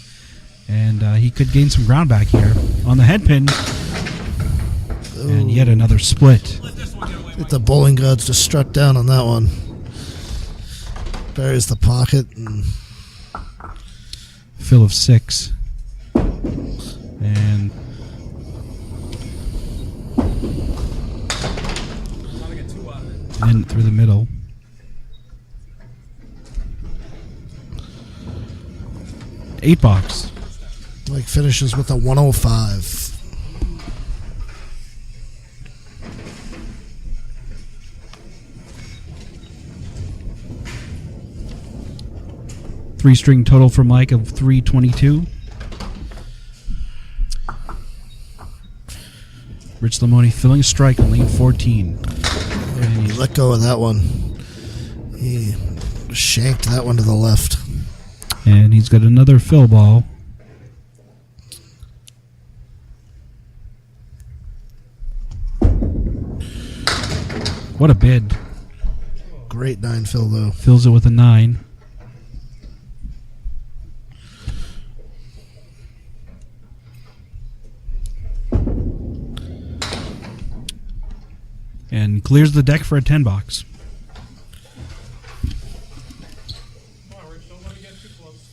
and he could gain some ground back here on the head pin, and yet another split. Let this one get away. I think the bowling gods just struck down on that one. Buries the pocket and Fill of 6, and Trying to get 2 out of it. in through the middle. Eight box. Mike finishes with a 105. Three-string total for Mike of 322. Rich Limone filling a strike on lane 14. And He let go of that one. He shanked that one to the left. he's got another fill ball. What a bid. Great 9 fill though. Fills it with a 9. And clears the deck for a 10 box. Come on, Rich. Don't let me get too close.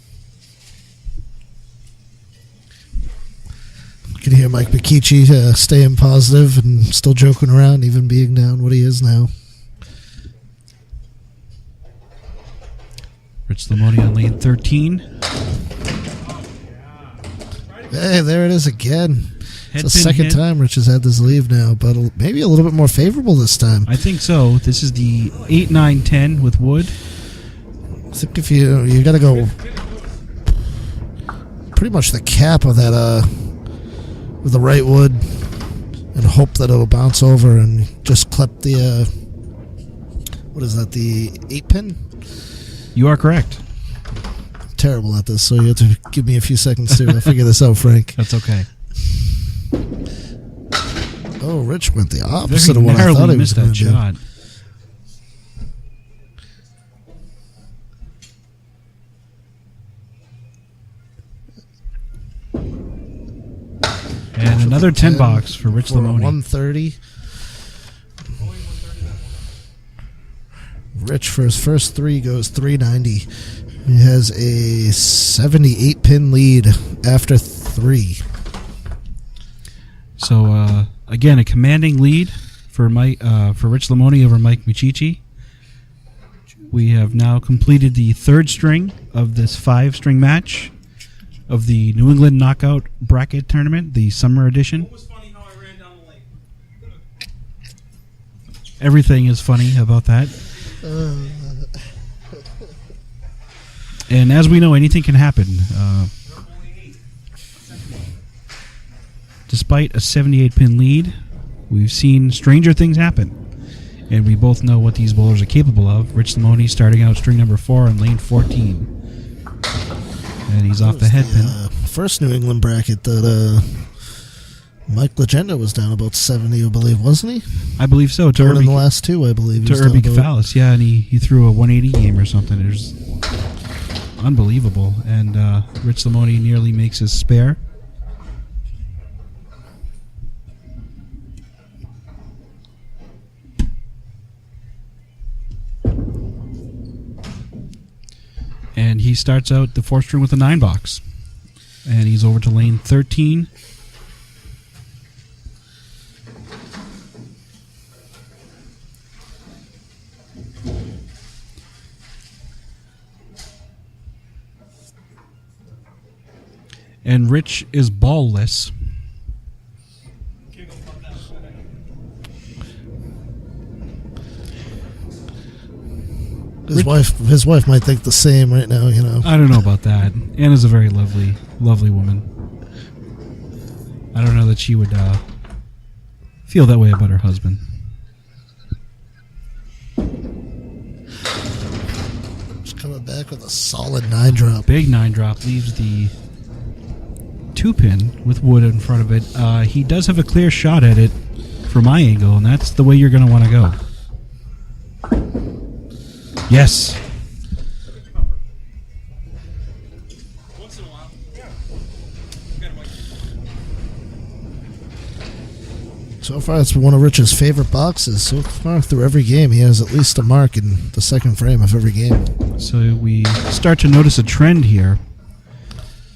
You can hear Mike Micchichi staying positive and still joking around, even being down what he is now. Rich Limone on lane 13. Hey, there it is again. Head It's the pin second hit. time Rich has had this leave now, but maybe a little bit more favorable this time. I think so. This is the 8, 9, 10 with wood. I think if you got to go pretty much the cap of that with the right wood and hope that it'll bounce over and just clip the what is that, the 8 pin? You are correct. Terrible at this, so you have to give me a few seconds to figure this out, Frank. That's okay. Oh, Rich went the opposite Very of what I thought narrowly he was missed going that to do. shot. And another 10 box for Rich For a Limone. 130. Rich for his first 3 goes 390. He has a 78 pin lead after 3. So again, a commanding lead for Rich Limone over Mike Micchichi. We have now completed the 3rd string of this 5-string match of the New England Knockout Bracket Tournament, the summer edition. It was funny how I ran down the lane. Everything is funny about that. And as we know, anything can happen. Despite a 78-pin lead, we've seen stranger things happen. And we both know what these bowlers are capable of. Rich Limone starting out string number 4 on lane 14. And he's off the head pin. First New England bracket that Mike Legenda was down about 70, I believe, wasn't he? I believe so. To Third in the Irby, last 2, I believe. to Irby Kefalis, yeah, and he threw a 180 game or something. It was unbelievable. And Rich Limone nearly makes his spare. And he starts out the 4th string with a 9 box. And he's over to lane 13. And Rich is ballless. His wife might think the same right now, you know. I don't know about that. Anna's a very lovely, lovely woman. I don't know that she would feel that way about her husband. Just coming back with a solid 9-drop. Big 9-drop leaves the 2-pin with wood in front of it. He does have a clear shot at it from my angle, and that's the way you're going to want to go. Yes. Once in a while. Yeah. Got it, Mike. So far, it's been one of Rich's favorite boxes. So far, through every game, he has at least a mark in the second frame of every game. So we start to notice a trend here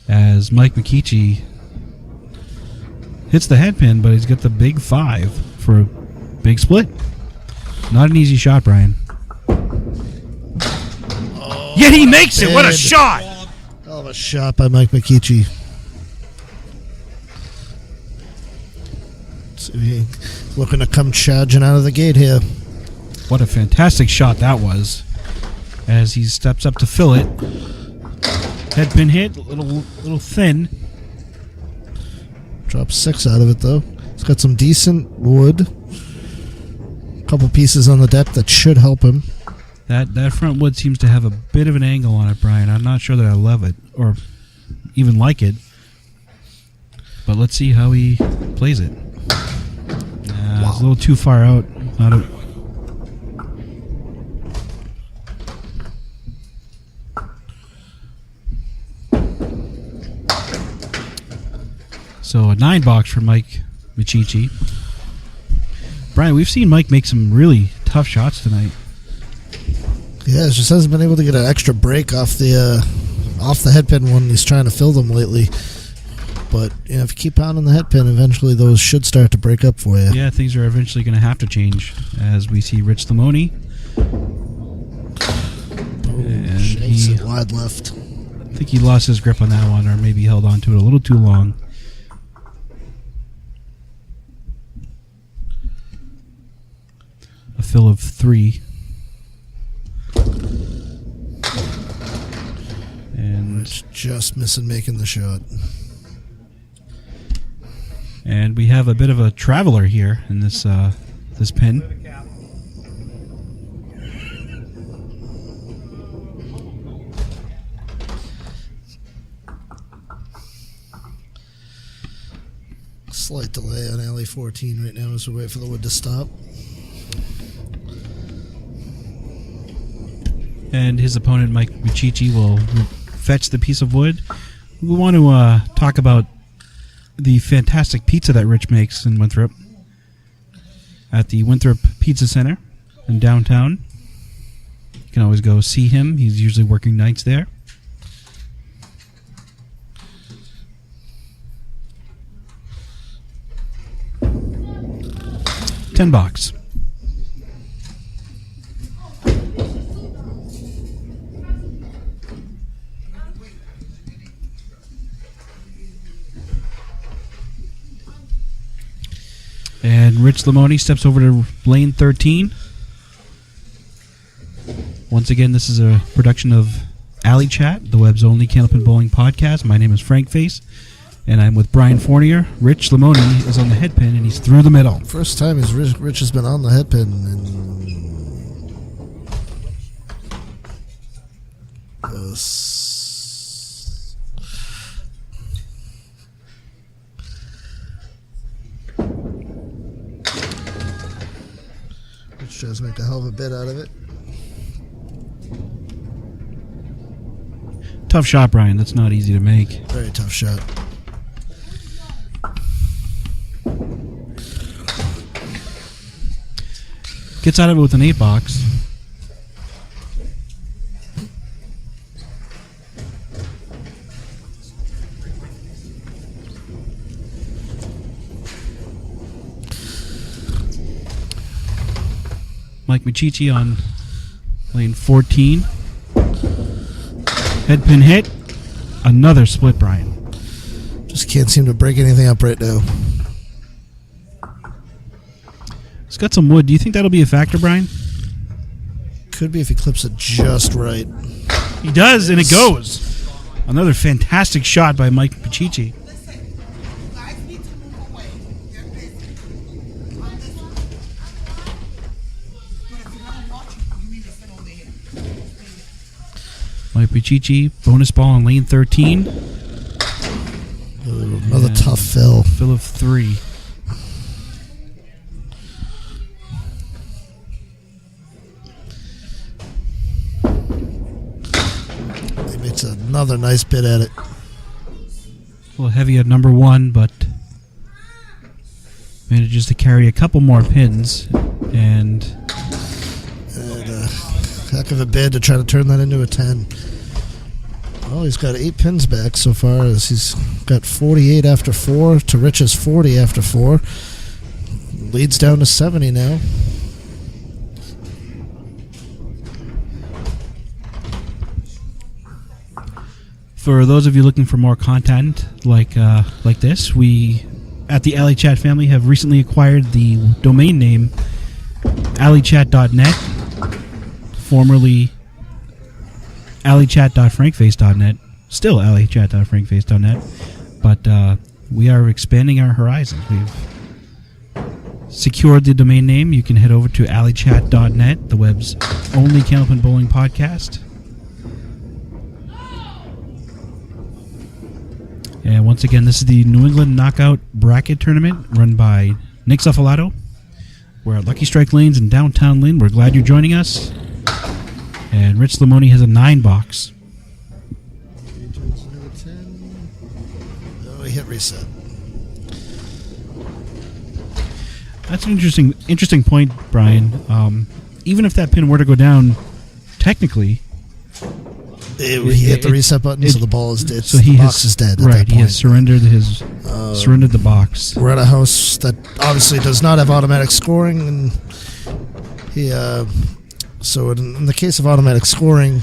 as Mike Micchichi hits the head pin, but he's got the big 5 for a big split. Not an easy shot, Brian. Yet he makes it. What a shot! Hell of a shot by Mike Micchichi. So he looking to come charging out of the gate here. What a fantastic shot that was. As he steps up to fill it. Head pin hit, a little thin. Drops 6 out of it though. He's got some decent wood. A couple pieces on the deck that should help him. That front wood seems to have a bit of an angle on it, Brian. I'm not sure that I love it or even like it. But let's see how he plays it. It's a little too far out. So a 9-box for Mike Micchichi. Brian, we've seen Mike make some really tough shots tonight. Yeah, just hasn't been able to get an extra break off the head pin when he's trying to fill them lately. But you know, if you keep pounding the head pin, eventually those should start to break up for you. Yeah, things are eventually going to have to change as we see Rich Limone. And Shakes it wide left. I think he lost his grip on that one, or maybe held on to it a little too long. A fill of 3. And Rich just missing making the shot. And we have a bit of a traveler here in this this pin. Slight delay on alley 14 right now as we wait for the wood to stop. And his opponent, Mike Micchichi, will fetch the piece of wood. We want to talk about the fantastic pizza that Rich makes in Winthrop at the Winthrop Pizza Center in downtown. You can always go see him. He's usually working nights there. $10. And Rich Limone steps over to lane 13. Once again, this is a production of Alley Chat, the web's only Candlepin Bowling podcast. My name is FrankFace, and I'm with Brian Fournier. Rich Limone is on the head pin, and he's through the middle. First time Rich has been on the head pin in Rich tries to make a hell of a bit out of it. Tough shot, Brian. That's not easy to make. Very tough shot. Gets out of it with an 8-box. Mike Micchichi on lane 14. Head pin hit. Another split, Brian. Just can't seem to break anything up right now. It's got some wood. Do you think that'll be a factor, Brian? Could be if he clips it just right. He does, and it goes. Another fantastic shot by Mike Miccichi. Mike Miccichi, bonus ball on lane 13. Another tough fill. Fill of 3. He makes another nice bit at it. A little heavy at number 1, but manages to carry a couple more pins. And Heck of a bid to try to turn that into a 10. Well, he's got 8 pins back so far, as he's got 48 after 4 to Rich's 40 after 4. Leads down to 70 now. for those of you looking for more content like this, we at the Alley Chat family have recently acquired the domain name alleychat.net, formerly alleychat.frankface.net, still alleychat.frankface.net, but we are expanding our horizons. We've secured the domain name. You can head over to alleychat.net, the web's only Candlepin Bowling podcast. And once again, this is the New England Knockout Bracket Tournament run by Nick Zuffalato. We're at Lucky Strike Lanes in downtown Lynn. We're glad you're joining us. And Rich Limone has a 9-box. Oh, he hit reset. That's an interesting point, Brian. Even if that pin were to go down, technically, he hit the reset button, so the ball is dead. So the box is dead. At that point. He has surrendered surrendered the box. We're at a house that obviously does not have automatic scoring, and he. So in the case of automatic scoring,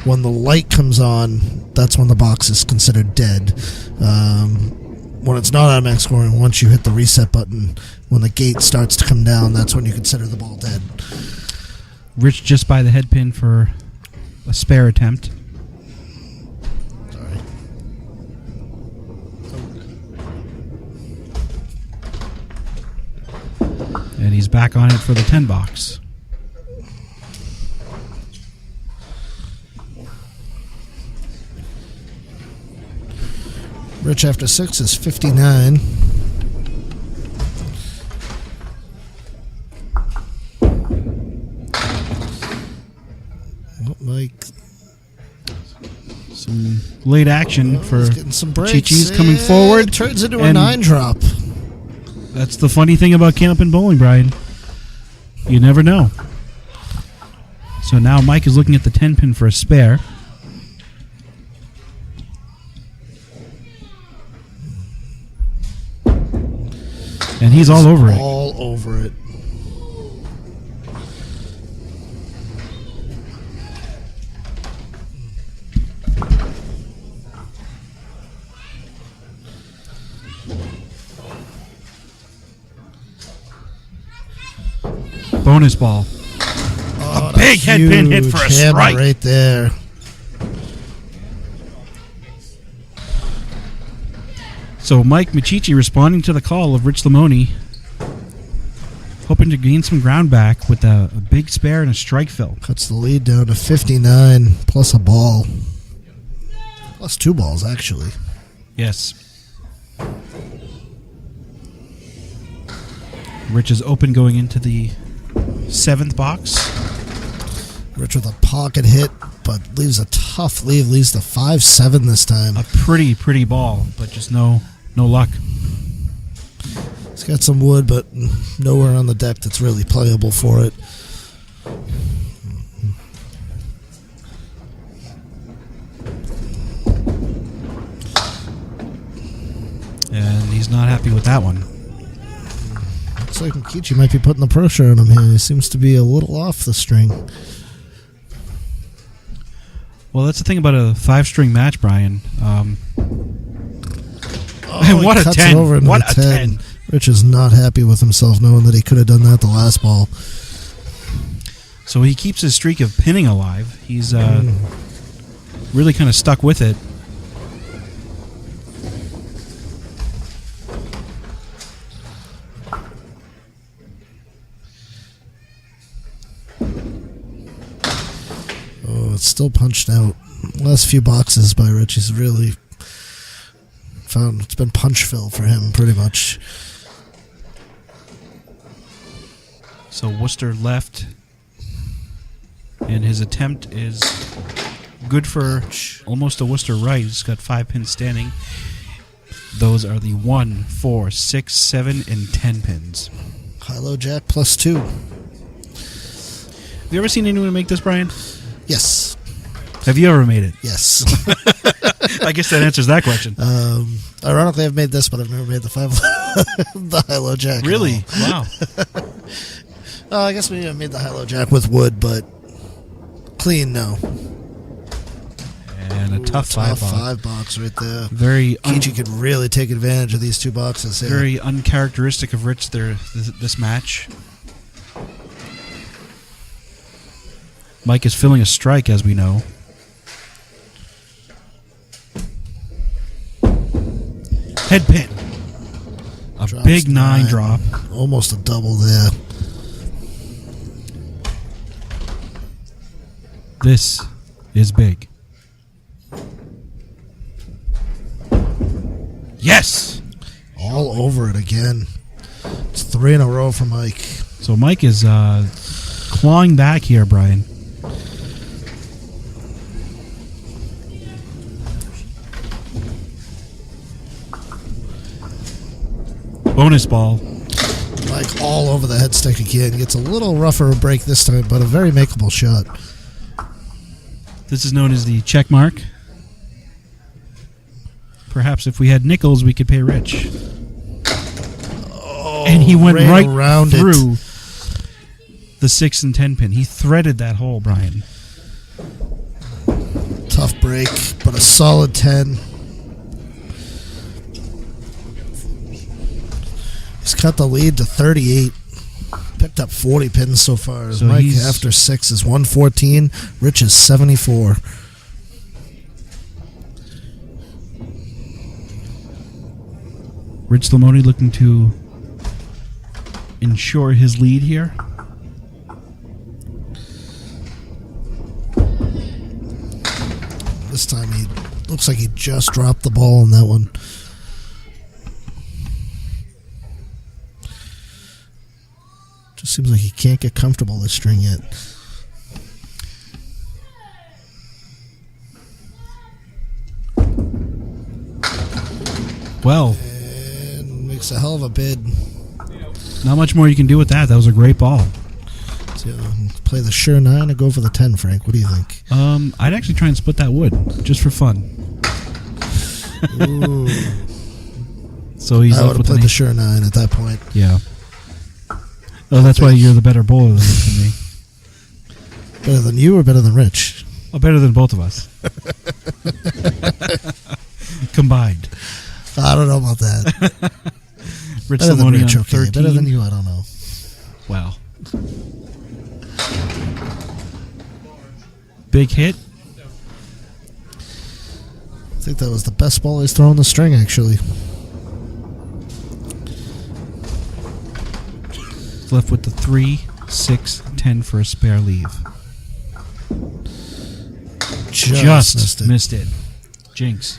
when the light comes on, that's when the box is considered dead. When it's not automatic scoring, once you hit the reset button, when the gate starts to come down, that's when you consider the ball dead. Rich just by the head pin for a spare attempt. Sorry. And he's back on it for the 10-box. Rich after 6 is 59. Like some late action for getting some breaks. Micchichi's coming forward. Turns into a 9-drop. That's the funny thing about Candlepin Bowling, Brian. You never know. So now Mike is looking at the 10-pin for a spare. And he's all over it. All over it. Bonus ball. Oh, a big head pin hit for a strike. Right there. So Mike Micchichi responding to the call of Rich Limone, hoping to gain some ground back with a big spare and a strike fill. Cuts the lead down to 59 plus a ball. Plus 2 balls, actually. Yes. Rich is open going into the 7th box. Rich with a pocket hit, but leaves a tough lead. Leaves the 5-7 this time. A pretty ball, but just no luck. He's got some wood, but nowhere on the deck that's really playable for it. And he's not happy with that one. Looks like Micchichi might be putting the pressure on him here. He seems to be a little off the string. Well, that's the thing about a 5-string match, Brian. Oh, What he a cuts 10. it over into What a a 10. Rich is not happy with himself knowing that he could have done that the last ball. So he keeps his streak of pinning alive. He's really kind of stuck with it. Oh, it's still punched out. Last few boxes by Rich, he's really found it's been punch fill for him pretty much. So Worcester left, and his attempt is good for almost a Worcester right. He's got 5 pins standing. Those are the 1, 4, 6, 7, and 10 pins. High-low jack +2. Have you ever seen anyone make this, Brian? Yes. Have you ever made it? Yes. I guess that answers that question. Ironically, I've made this, but I've never made the 5 the high-low jack. Really? Wow. I guess maybe I made the high-low jack with wood, but clean, no. And a tough 5 box. 5 box right there. Very Micchichi could really take advantage of these 2 boxes here. very uncharacteristic of Rich this match. Mike is filling a strike, as we know. Head pin. A Drops big 9 drop. Almost a double there. This is big. Yes! All over it again. It's 3 in a row for Mike. So Mike is clawing back here, Brian. Bonus ball. Mike all over the headstick again. Gets a little rougher break this time, but a very makeable shot. This is known as the check mark. Perhaps if we had nickels, we could pay Rich. Oh, And he went ran right around through the 6 and 10 pin. He threaded that hole, Brian. Tough break, but a solid 10. He's cut the lead to 38. Picked up 40 pins so far. So Mike, he's- after 6, is 114. Rich is 74. Rich Limone looking to ensure his lead here. This time he looks like he just dropped the ball on that one. Just seems like he can't get comfortable this string yet. Well, And makes a hell of a bid. not much more you can do with that. That was a great ball. So, play the sure 9 and go for the 10, Frank. What do you think? I'd actually try and split that wood just for fun. Ooh. So he's I left would have with played an the sure 9 at that point. Yeah. Oh, that's why you're the better bowler than me. Better than you or better than Rich? Oh, better than both of us. Combined. I don't know about that. Rich Better than Limone Rich, on okay. 13. Better than you, I don't know. Wow. Big hit. I think that was the best ball he's thrown the string, actually. Left with the 3, 6, 10 for a spare leave. Just missed it. Jinx.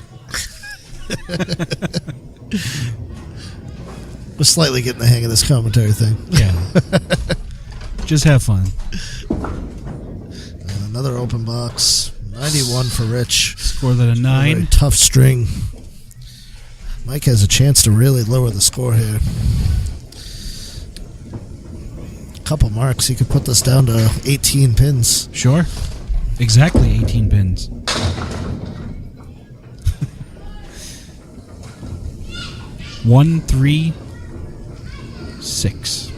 We're slightly getting the hang of this commentary thing. Yeah. Just have fun. And another open box. 91 for Rich. Score that a A very 9. tough string. Mike has a chance to really lower the score here. Couple marks, he could put this down to 18 pins. Sure. Exactly 18 pins. One, 3, 6.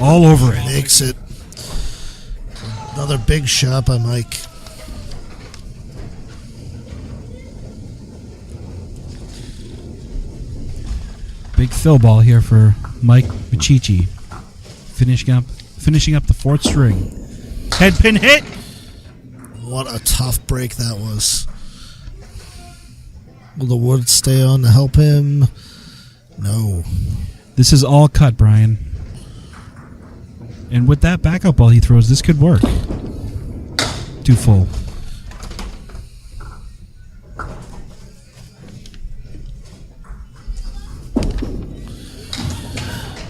All over it. Makes it. Another big shot by Mike. Big fill ball here for Mike Miccichi. Finishing up the fourth string. Head pin hit. What a tough break that was. Will the wood stay on to help him? No. This is all cut, Brian. And with that backup ball he throws, this could work. Too full.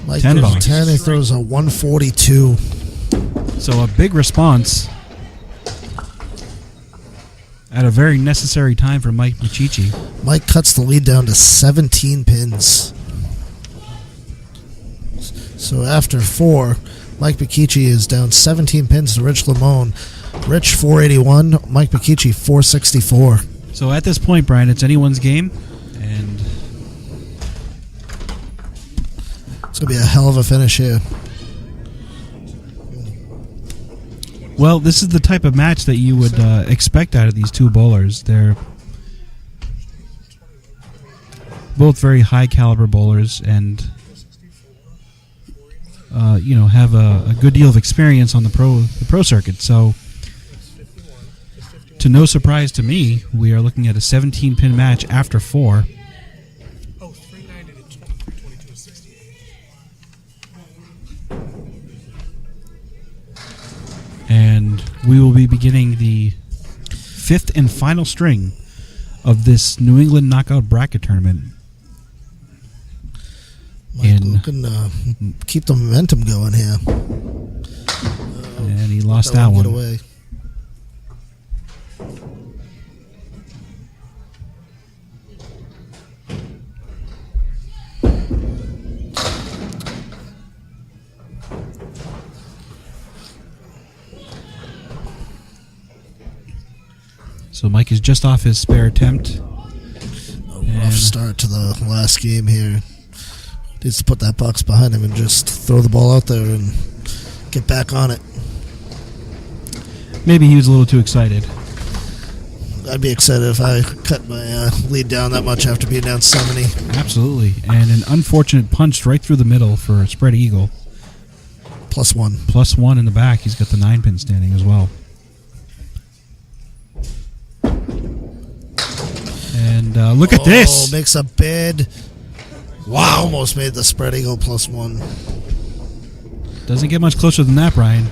Mike 10 goes box. 10. He throws a 142. So a big response at a very necessary time for Mike Miccichi. Mike cuts the lead down to 17 pins. So after 4, Mike Miccichi is down 17 pins to Rich Limone. Rich 481, Mike Miccichi 464. So at this point, Brian, it's anyone's game, and It's going to be a hell of a finish here. well, this is the type of match that you would expect out of these two bowlers. They're both very high caliber bowlers, and have a good deal of experience on the pro circuit. So, to no surprise to me, we are looking at a 17-pin match after 4. Oh, 390 to 2268. And we will be beginning the 5th and final string of this New England Knockout Bracket Tournament. Mike can keep the momentum going here. And he lost that one. Get away. So Mike is just off his spare attempt. Rough start to the last game here. Needs to put that box behind him and just throw the ball out there and get back on it. Maybe he was a little too excited. I'd be excited if I cut my lead down that much after being down 70. Absolutely. And an unfortunate punch right through the middle for a spread eagle. +1. +1 in the back. He's got the 9-pin standing as well. And look at this. Makes a bid. Wow. Almost made the spread eagle +1. Doesn't get much closer than that, Brian.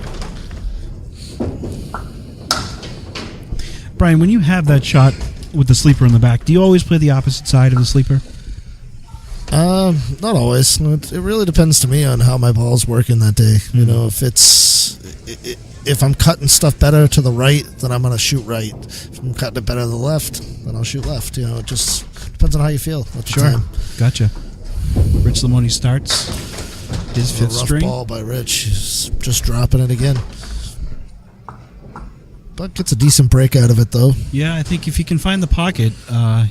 Brian, when you have that shot with the sleeper in the back, do you always play the opposite side of the sleeper? Not always. It really depends to me on how my ball's working that day. You know, if I'm cutting stuff better to the right, then I'm going to shoot right. If I'm cutting it better to the left, then I'll shoot left. You know, it just depends on how you feel at the time. Gotcha. Rich Limone starts his 5th rough string. Ball by Rich. He's just dropping it again. But gets a decent break out of it, though. Yeah, I think if he can find the pocket,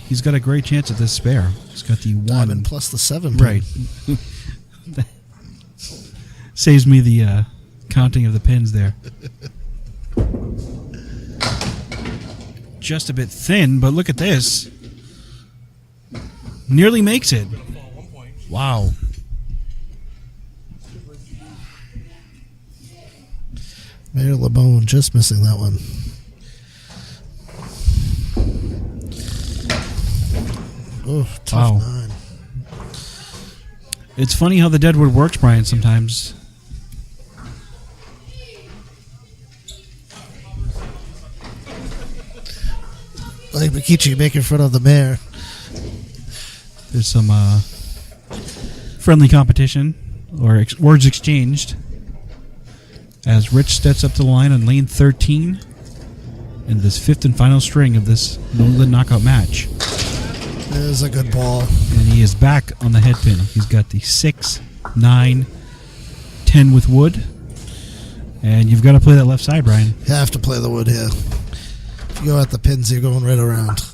he's got a great chance at this spare. He's got the 1. Diamond plus the 7 pin. Right. Saves me the counting of the pins there. Just a bit thin, but look at this. Nearly makes it. Wow. Mayor Limone just missing that one. Oh, tough Wow. 9. It's funny how the deadwood works, Brian, sometimes. Like Micchichi making fun of the mayor. There's some friendly competition, or words exchanged, as Rich steps up to the line on lane 13 in this 5th and final string of this New England knockout match. It is a good ball. And he is back on the head pin. He's got the 6, 9, 10 with wood. And you've got to play that left side, Brian. You have to play the wood here. If you go at the pins, you're going right around.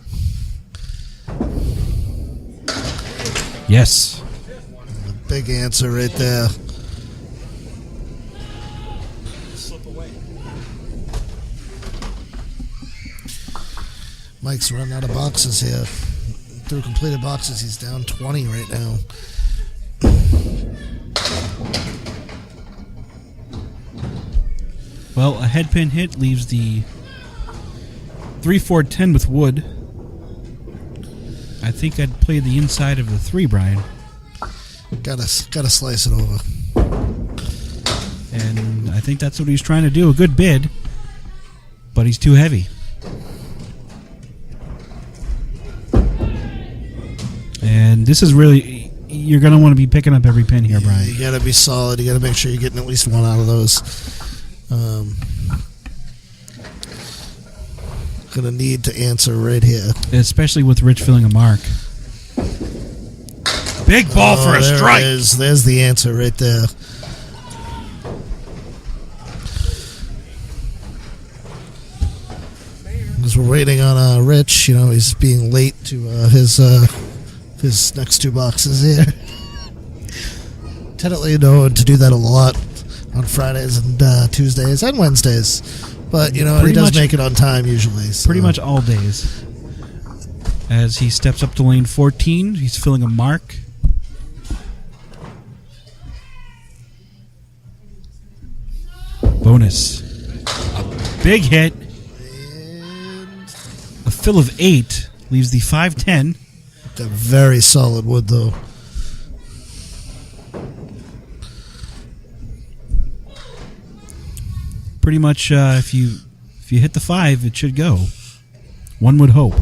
Yes. A big answer right there. Slip away. Mike's running out of boxes here. Through completed boxes, he's down 20 right now. Well, a head pin hit leaves the 3-4-10 with wood. I think I'd play the inside of the 3, Brian. Gotta slice it over. And I think that's what he's trying to do. A good bid, but he's too heavy. And this is really... You're going to want to be picking up every pin here, Brian. You gotta be solid. You gotta make sure you're getting at least one out of those. Gonna need to answer right here. Especially with Rich filling a mark. Big ball for a there strike. It is. There's the answer right there. Because we're waiting on Rich, you know, he's being late to his next 2 boxes here. Tentatively known to do that a lot on Fridays and Tuesdays and Wednesdays. But, you know, he does make it on time usually. So. Pretty much all days. As he steps up to lane 14, he's filling a mark. Bonus. A big hit. A fill of 8 leaves the 5-10. A very solid wood, though. Pretty much, if you hit the 5, it should go. One would hope.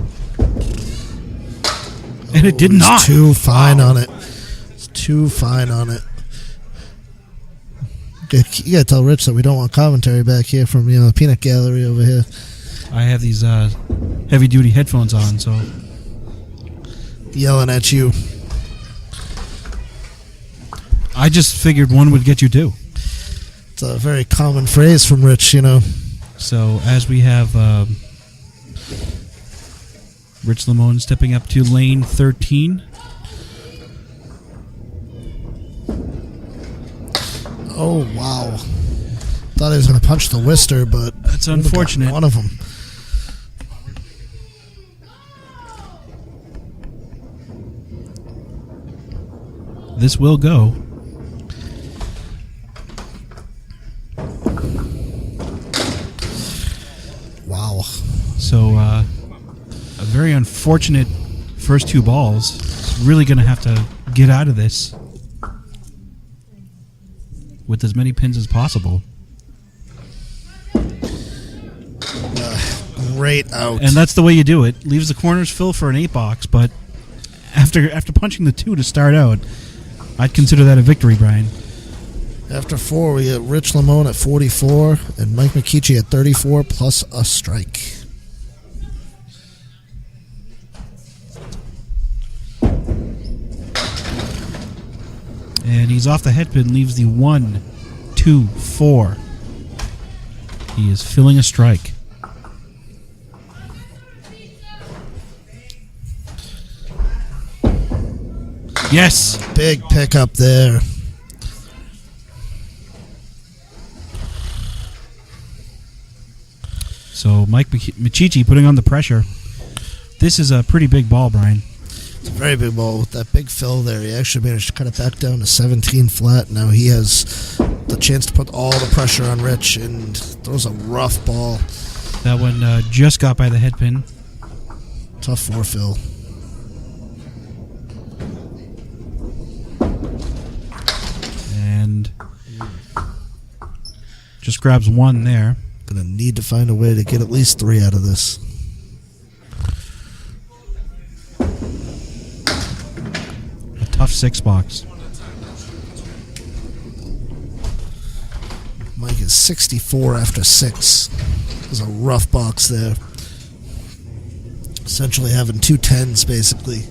And it did not. Too fine on it. It's too fine on it. You gotta tell Rich that we don't want commentary back here from the peanut gallery over here. I have these heavy duty headphones on, so Yelling at you. I just figured one would get you too. It's a very common phrase from Rich, So as we have Rich Limone stepping up to lane 13. Oh, wow. Thought he was going to punch the Wister, but that's unfortunate. One of them. This will go. Wow. So a very unfortunate first 2 balls. He's really going to have to get out of this with as many pins as possible. Great out. And that's the way you do it. Leaves the corners full for an 8 box, but after punching the 2 to start out, I'd consider that a victory, Brian. After 4, we get Rich Limone at 44 and Mike Micchichi at 34 plus a strike. And he's off the head pin, leaves the 1, 2, 4. He is filling a strike. Yes! Big pickup there. So Mike Micchichi putting on the pressure. This is a pretty big ball, Brian. It's a very big ball with that big fill there. He actually managed to cut it back down to 17 flat. Now he has the chance to put all the pressure on Rich and throws a rough ball. That one just got by the head pin. Tough 4 fill. And just grabs 1 there. Gonna need to find a way to get at least 3 out of this. A tough 6 box. Mike is 64 after 6. There's a rough box there. Essentially having 2 10s basically.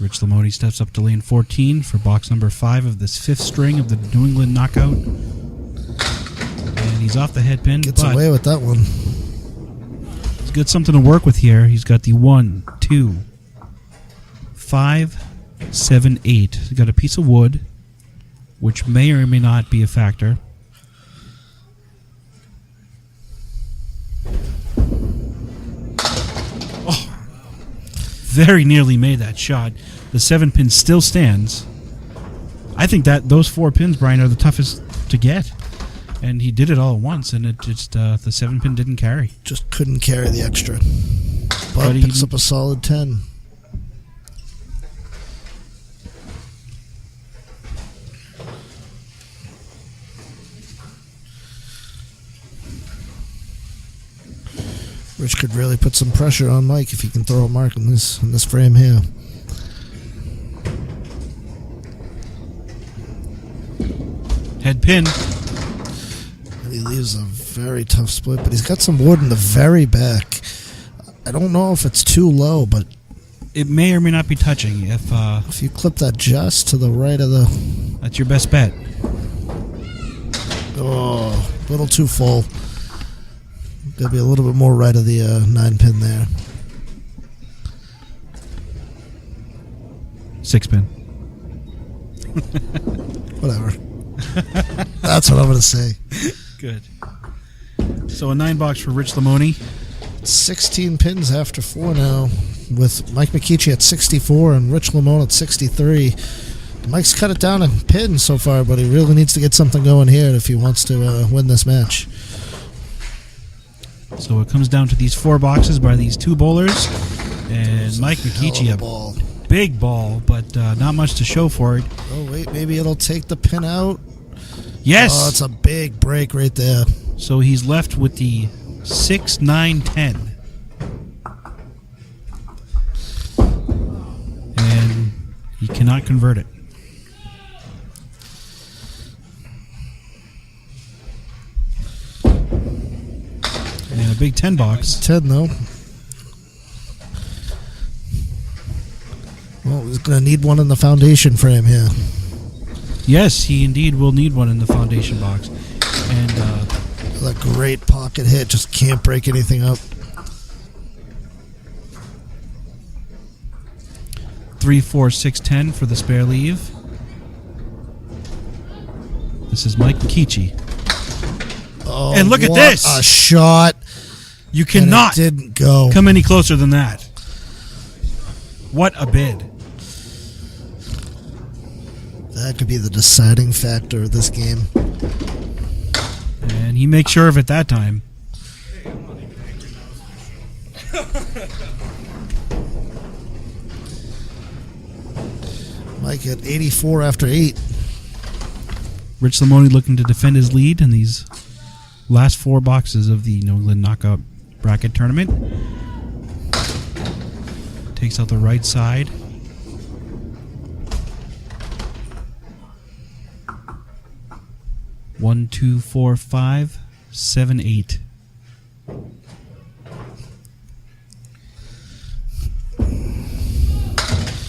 Rich Limone steps up to lane 14 for box number 5 of this 5th string of the New England knockout. And he's off the head pin. Gets away with that one. He's got something to work with here. He's got the 1, 2, 5, 7, 8. He's got a piece of wood, which may or may not be a factor. very nearly made that shot. The 7-pin still stands. I think that those 4 pins, Brian, are the toughest to get. And he did it all at once, and it just the 7-pin didn't carry. Just couldn't carry the extra. But picks up a solid 10. Rich could really put some pressure on Mike if he can throw a mark in this frame here. Head pin. And he leaves a very tough split, but he's got some wood in the very back. I don't know if it's too low, but it may or may not be touching. If you clip that just to the right of the... That's your best bet. Oh, a little too full. Got to be a little bit more right of the 9-pin there. 6-pin. Whatever. That's what I'm going to say. Good. So a 9-box for Rich Limone. 16 pins after 4 now, with Mike Micchichi at 64 and Rich Limone at 63. Mike's cut it down in pins so far, but he really needs to get something going here if he wants to win this match. So it comes down to these 4 boxes by these 2 bowlers. And Mike Micchichi, a big ball, but not much to show for it. Oh, wait, maybe it'll take the pin out. Yes! Oh, it's a big break right there. So he's left with the 6, 9, 10. And he cannot convert it. And a big 10 box. 10 though. Well, he's going to need one in the foundation frame here. Yes, he indeed will need one in the foundation box. And a great pocket hit, just can't break anything up. 3, 4, 6, 10 for the spare leave. This is Mike Micchichi. Oh, and look at this! A shot. You cannot didn't go. Come any closer than that. What a bid. That could be the deciding factor of this game. And he makes sure of it that time. Mike at 84 after 8. Rich Limone looking to defend his lead in these last 4 boxes of the New England Knockout Bracket Tournament. Takes out the right side. One, 2, 4, 5, 7, 8.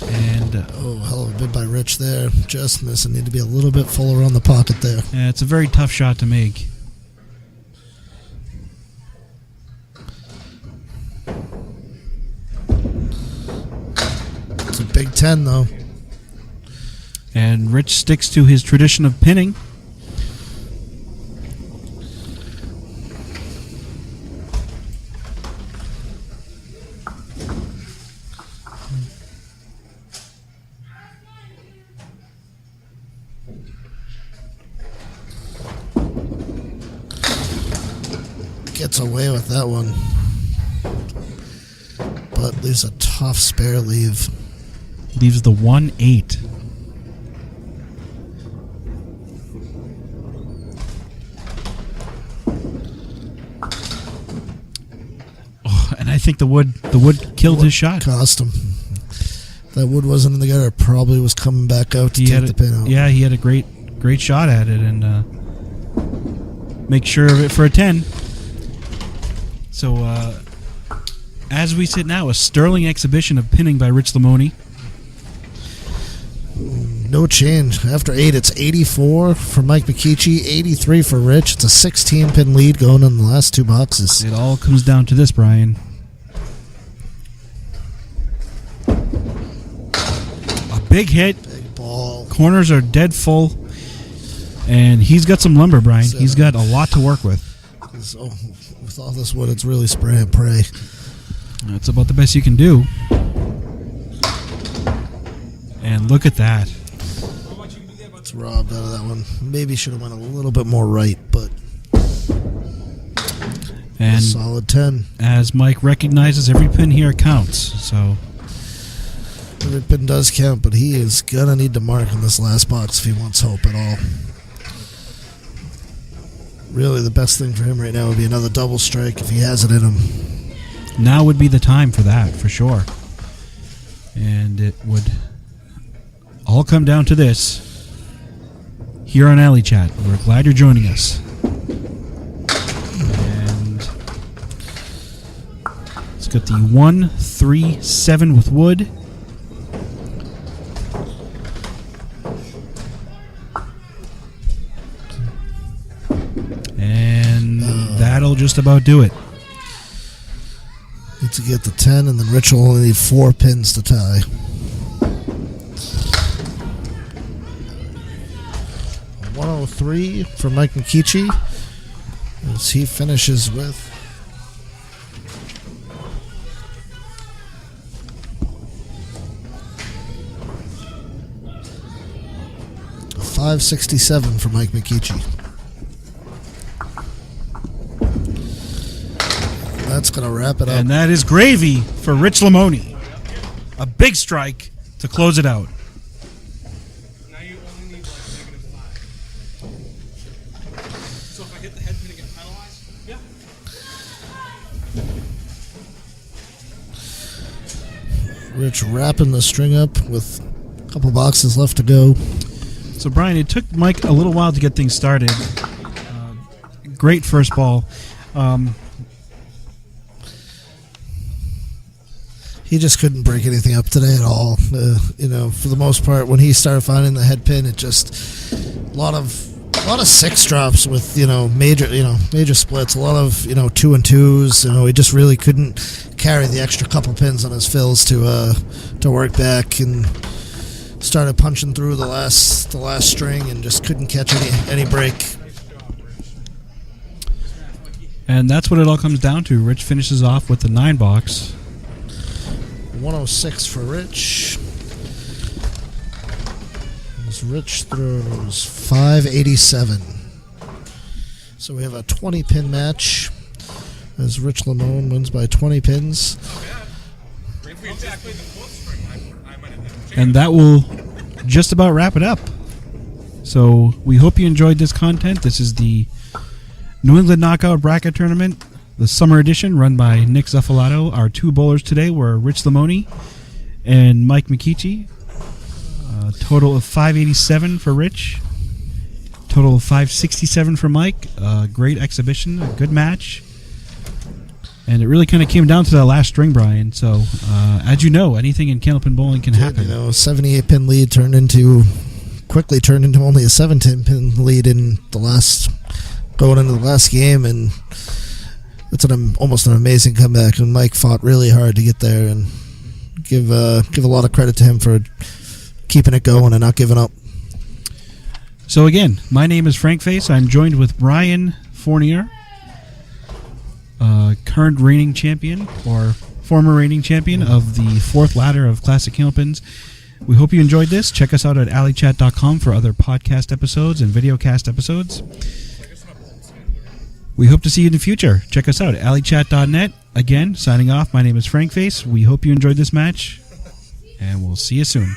And hell of a bid by Rich there. Just missing. Need to be a little bit fuller on the pocket there. Yeah, it's a very tough shot to make. It's a big 10 though. And Rich sticks to his tradition of pinning. Gets away with that one. But leaves a tough spare leave. Leaves the 1, 8. Oh, and I think the wood killed his shot. Cost him. That wood wasn't in the gutter. Probably was coming back out to take the pin out. Yeah, he had a great shot at it and make sure of it for a 10. So, as we sit now, a sterling exhibition of pinning by Rich Limone. No change. After 8, it's 84 for Mike Micchichi, 83 for Rich. It's a 16-pin lead going in the last 2 boxes. It all comes down to this, Brian. A big hit. Big ball. Corners are dead full. And he's got some lumber, Brian. He's got a lot to work with. So, with all this wood, it's really spray and pray. That's about the best you can do. And look at that. It's robbed out of that one. Maybe should have went a little bit more right, but And solid 10. as Mike recognizes, every pin here counts. So Every pin does count, but he is going to need to mark in this last box if he wants hope at all. Really, the best thing for him right now would be another double strike if he has it in him. now would be the time for that, for sure. And it would all come down to this here on Alley Chat. We're glad you're joining us. And it's got the 1, 3, 7 with wood. And that'll just about do it. Need to get the 10, and then Rich will only need 4 pins to tie. $103 for Mike Micchichi as he finishes with $567 for Mike Micchichi. That's going to wrap it up. And that is gravy for Rich Limone. A big strike to close it out. Now you only need like -5. So if I hit the head pin and get penalized, yeah. Rich wrapping the string up with a couple boxes left to go. So, Brian, it took Mike a little while to get things started. Great first ball. He just couldn't break anything up today at all. For the most part, when he started finding the head pin, it just a lot of 6 drops with major splits. A lot of 2 and 2s. He just really couldn't carry the extra couple pins on his fills to work back, and started punching through the last string and just couldn't catch any break. And that's what it all comes down to. Rich finishes off with the 9 box. 106 for Rich. As Rich throws 587. So we have a 20 pin match as Rich Limone wins by 20 pins. And that will just about wrap it up. So we hope you enjoyed this content. This is the New England Knockout Bracket Tournament, the summer edition, run by Nick Zuffalato. Our 2 bowlers today were Rich Limone and Mike Micchichi. A total of 587 for Rich. Total of 567 for Mike. Great exhibition, a good match. And it really kind of came down to that last string, Brian. So, as you know, anything in Candlepin Bowling can happen. 78 pin lead quickly turned into only a 7-10 pin lead going into the last game, and it's almost an amazing comeback. And Mike fought really hard to get there, and give a lot of credit to him for keeping it going and not giving up. So again, my name is FrankFace. I'm joined with Brian Fournier, current reigning champion or former reigning champion of the 4th ladder of Classic Candlepins. We hope you enjoyed this. Check us out at alleychat.com for other podcast episodes and videocast episodes. We hope to see you in the future. Check us out at alleychat.net. Again, signing off, my name is FrankFace. We hope you enjoyed this match, and we'll see you soon.